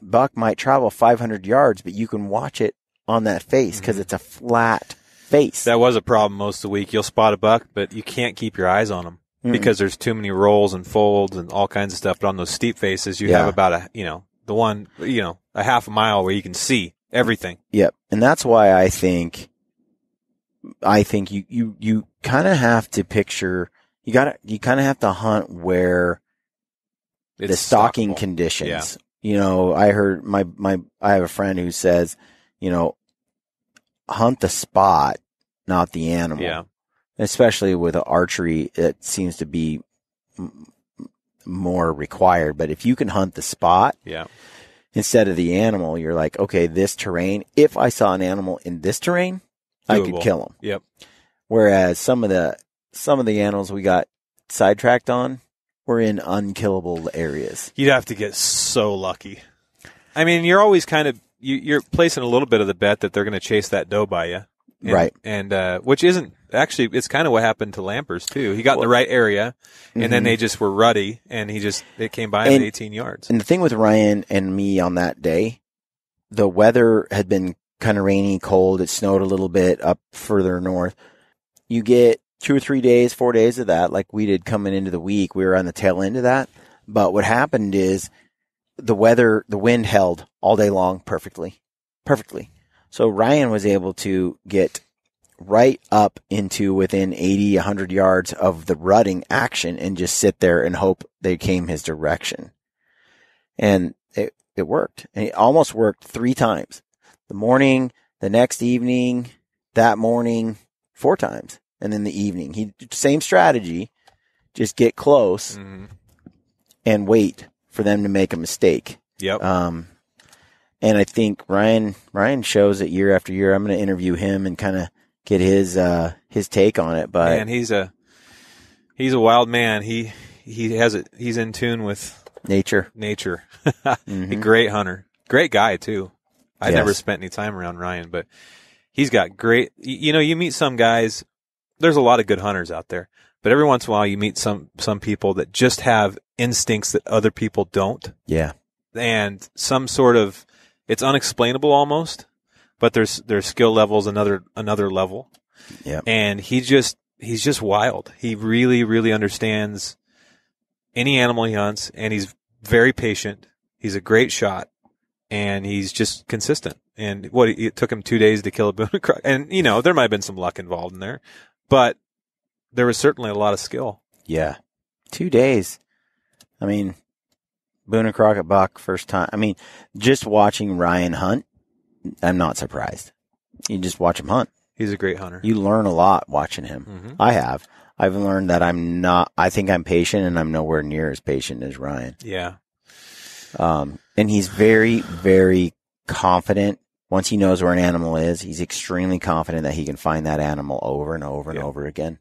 buck might travel 500 yards, but you can watch it on that face because it's a flat face. That was a problem most of the week. You'll spot a buck, but you can't keep your eyes on them because there's too many rolls and folds and all kinds of stuff. But on those steep faces, you have about the one, a half a mile where you can see everything. Yep. And that's why I think you kind of have to picture, you kind of have to hunt where It's the stalking stockable. conditions. I heard I have a friend who says, hunt the spot, not the animal. Yeah. Especially with archery, it seems to be more required. But if you can hunt the spot, Yeah. instead of the animal, you're like, okay, this terrain, if I saw an animal in this terrain, I could Doable. kill him. Yep. Whereas some of the animals we got sidetracked on were in unkillable areas. You'd have to get so lucky. I mean, you're always kind of, you're placing a little bit of the bet that they're going to chase that doe by you. Right. And, which isn't, actually, it's kind of what happened to Lampers too. He got in the right area, and then they just were ruddy, and it came by him at 18 yards. And the thing with Ryan and me on that day, the weather had been kind of rainy, cold. It snowed a little bit up further north. You get 2 or 3 days, 4 days of that, like we did coming into the week. We were on the tail end of that. But what happened is the wind held all day long perfectly. So Ryan was able to get right up into within 80, 100 yards of the rutting action and just sit there and hope they came his direction. And it worked. And it almost worked 3 times. The morning, the next evening, that morning, 4 times. And then the evening. Same strategy, just get close and wait for them to make a mistake. Yep. And I think Ryan shows it year after year. I'm going to interview him and kind of get his take on it. But man, he's a wild man. He's in tune with nature. A great hunter, great guy too. I Yes. never spent any time around Ryan, but he's got great. You meet some guys. There's a lot of good hunters out there, but every once in a while you meet some people that just have instincts that other people don't. Yeah. And some sort of, it's unexplainable almost, but there's skill levels another level. Yeah. And he's just wild. He really, really understands any animal he hunts, and he's very patient. He's a great shot, and he's just consistent. And it took him 2 days to kill a boone croc. And, there might have been some luck involved in there, but there was certainly a lot of skill. Yeah. 2 days. I mean, Boone and Crockett buck first time. I mean, just watching Ryan hunt, I'm not surprised. You just watch him hunt. He's a great hunter. You learn a lot watching him. Mm-hmm. I have. I've learned that I think I'm patient, and I'm nowhere near as patient as Ryan. Yeah. And he's very, very confident. Once he knows where an animal is, he's extremely confident that he can find that animal over and over and over again.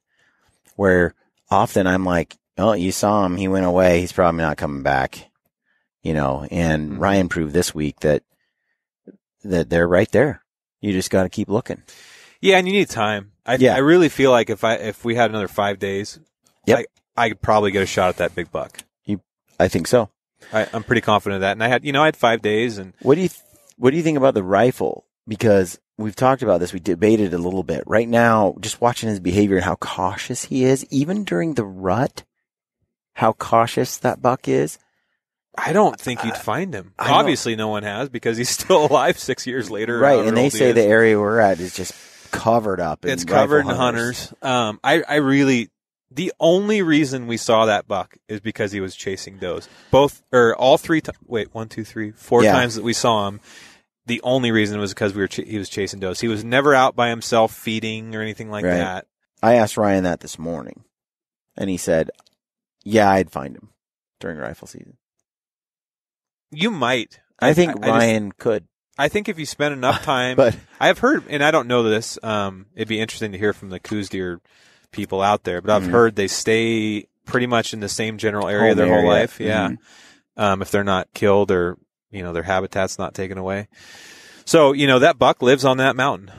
Where often I'm like, oh, you saw him, he went away, he's probably not coming back. And Ryan proved this week that they're right there. You just got to keep looking. Yeah, and you need time. I really feel like if we had another 5 days, I could probably get a shot at that big buck. I think so. I'm pretty confident of that. And I had 5 days. And what do you think about the rifle? Because we've talked about this, we debated a little bit. Right now, just watching his behavior and how cautious he is, even during the rut, how cautious that buck is. I don't think you'd find him. Obviously, no one has, because he's still alive 6 years later. Right, and they say the area we're at is just covered up. It's covered in hunters. The only reason we saw that buck is because he was chasing does. All 3 times. Wait, 1, 2, 3, 4 times that we saw him. The only reason was because he was chasing does. He was never out by himself feeding or anything like that. I asked Ryan that this morning, and he said, "Yeah, I'd find him during rifle season." You might. I think Ryan could. I think if you spend enough time, but I have heard, and I don't know this. It'd be interesting to hear from the Coues deer people out there, but I've heard they stay pretty much in the same general area their whole life. Yeah. If they're not killed or, their habitat's not taken away. So, that buck lives on that mountain.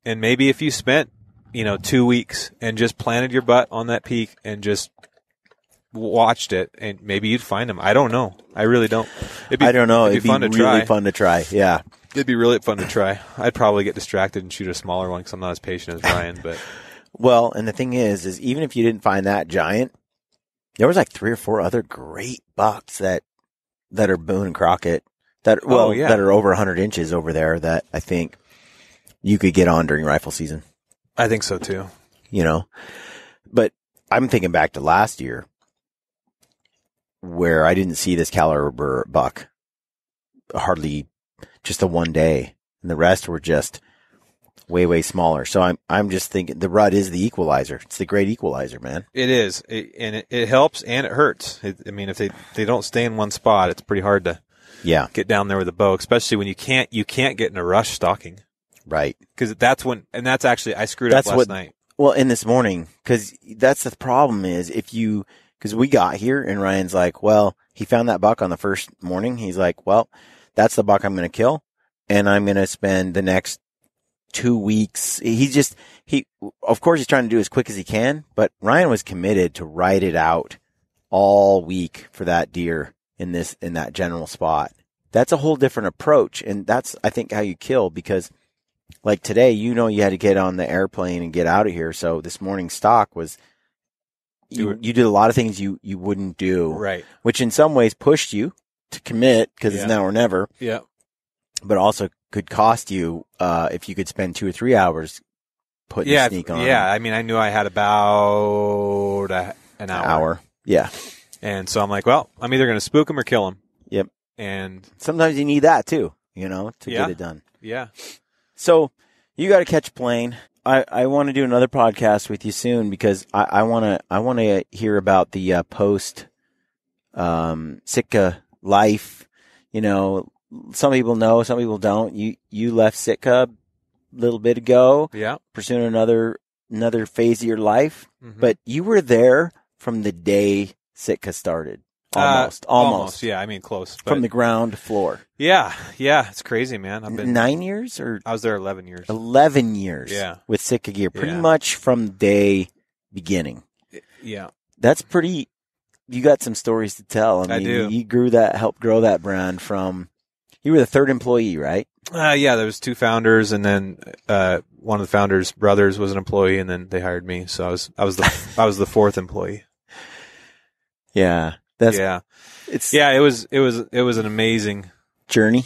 And maybe if you spent, 2 weeks and just planted your butt on that peak and just watched it, and maybe you'd find him. I don't know. I really don't. I don't know. It'd be fun to try. Really fun to try. Yeah. It'd be really fun to try. I'd probably get distracted and shoot a smaller one because I'm not as patient as Ryan, but. Well, and the thing is even if you didn't find that giant, there was like 3 or 4 other great bucks that are Boone and Crockett that yeah. that are over 100 inches over there that I think you could get on during rifle season. I think so too. You know, but I'm thinking back to last year where I didn't see this caliber buck hardly just a one day, and the rest were just way, way smaller. So I'm just thinking the rut is the equalizer. It's the great equalizer, man. It is. It helps and it hurts. I mean, if they don't stay in one spot, it's pretty hard to get down there with a bow, especially when you can't get in a rush stalking. Right. Because that's actually, I screwed up last night. Well, in this morning, because that's the problem is because we got here and Ryan's like, well, he found that buck on the first morning. He's like, well, that's the buck I'm going to kill. And I'm going to spend the next 2 weeks. Of course he's trying to do as quick as he can, but Ryan was committed to ride it out all week for that deer in that general spot. That's a whole different approach. And that's, I think, how you kill, because like today, you had to get on the airplane and get out of here. So this morning's stalk was, you did a lot of things you wouldn't do. Right. Which in some ways pushed you to commit because it's now or never. Yeah. But also could cost you, if you could spend 2 or 3 hours putting a sneak on. Yeah. I mean, I knew I had about an hour. Yeah. And so I'm like, well, I'm either going to spook him or kill him. Yep. And sometimes you need that too, to get it done. Yeah. So you got to catch a plane. I want to do another podcast with you soon because I want to hear about the post Sitka life. Some people know, some people don't. You left Sitka a little bit ago. Yeah. Pursuing another phase of your life, but you were there from the day Sitka started. Almost. Yeah. I mean, close. From the ground floor. Yeah. Yeah. It's crazy, man. I've been 9 years or I was there 11 years. 11 years. Yeah. With Sitka gear, pretty much from day beginning. Yeah. That's pretty. You got some stories to tell. I mean, do. You helped grow that brand from. You were the third employee, right? Yeah. There was 2 founders, and then one of the founders' brothers was an employee, and then they hired me. So I was the 4th employee. Yeah. It was an amazing journey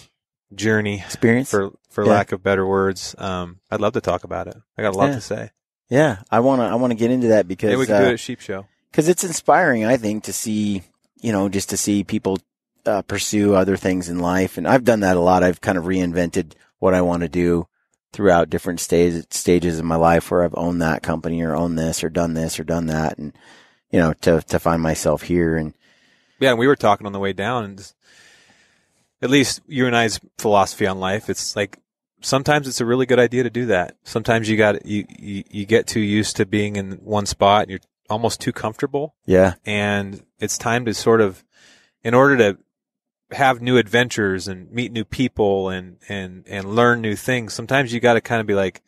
experience for lack of better words. I'd love to talk about it. I got a lot to say. Yeah. I want to get into that because we can do it at Sheep Show. Cause it's inspiring, I think, to see, just to see people, pursue other things in life. And I've done that a lot. I've kind of reinvented what I want to do throughout different stages of my life where I've owned that company or owned this or done that. And, to find myself here. And yeah, and we were talking on the way down, and at least you and I's philosophy on life, it's like sometimes it's a really good idea to do that. Sometimes you get too used to being in one spot and you're almost too comfortable. Yeah. And it's time to sort of, in order to have new adventures and meet new people and learn new things, sometimes you got to kind of be like,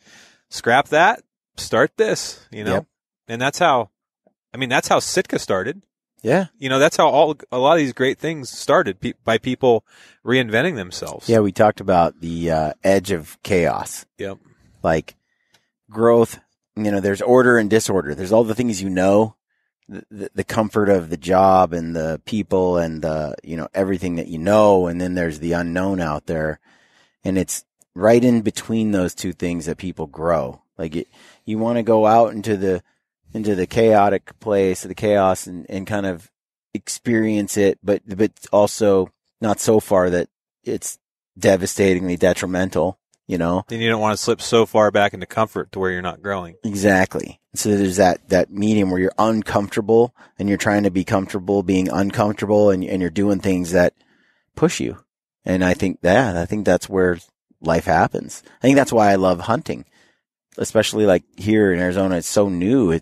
scrap that, start this, Yep. And that's how Sitka started. Yeah. That's how a lot of these great things started by people reinventing themselves. Yeah. We talked about the edge of chaos. Yep. Like growth, there's order and disorder. There's all the things the comfort of the job and the people and the, everything that and then there's the unknown out there. And it's right in between those two things that people grow. Like you want to go out into the chaotic place, the chaos and kind of experience it, but also not so far that it's devastatingly detrimental, Then you don't want to slip so far back into comfort to where you're not growing. Exactly. So there's that medium where you're uncomfortable and you're trying to be comfortable being uncomfortable and you're doing things that push you. And I think that's where life happens. I think that's why I love hunting. Especially like here in Arizona, it's so new.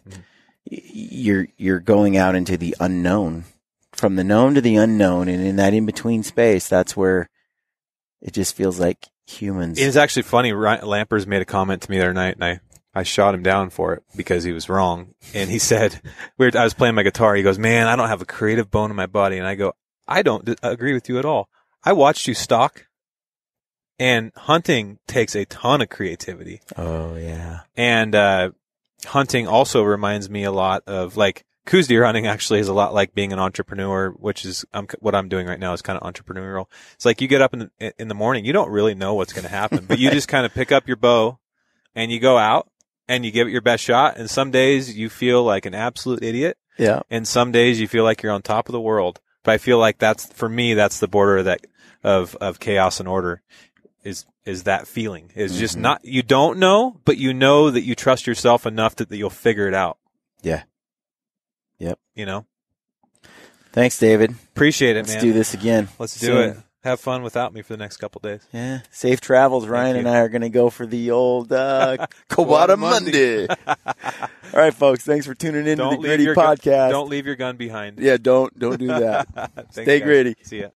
You're going out into the unknown, from the known to the unknown, and in that in between space, that's where it just feels like humans. It's actually funny. Lampers made a comment to me the other night, and I shot him down for it because he was wrong. And he said, I was playing my guitar. He goes, "Man, I don't have a creative bone in my body." And I go, "I don't agree with you at all. I watched you stalk. And hunting takes a ton of creativity. Oh, yeah. And hunting also reminds me a lot of, like, Coues deer hunting actually is a lot like being an entrepreneur, which is what I'm doing right now is kind of entrepreneurial. It's like you get up in the morning, you don't really know what's going to happen, but you just kind of pick up your bow and you go out and you give it your best shot. And some days you feel like an absolute idiot. Yeah. And some days you feel like you're on top of the world. But I feel like for me, that's the border of chaos and order is that feeling. Is just not, you don't know, but you know that you trust yourself enough that you'll figure it out. Yeah. Yep. You know? Thanks, David. Appreciate it, Let's man. do this again. Let's do soon. it. Have fun without me for the next couple days. Yeah. Safe travels. Ryan and I are going to go for the old Kawada Monday. All right, folks. Thanks for tuning in to the Gritty Podcast. Don't leave your gun behind. Yeah, don't do that. Thanks, Stay guys. gritty. See ya.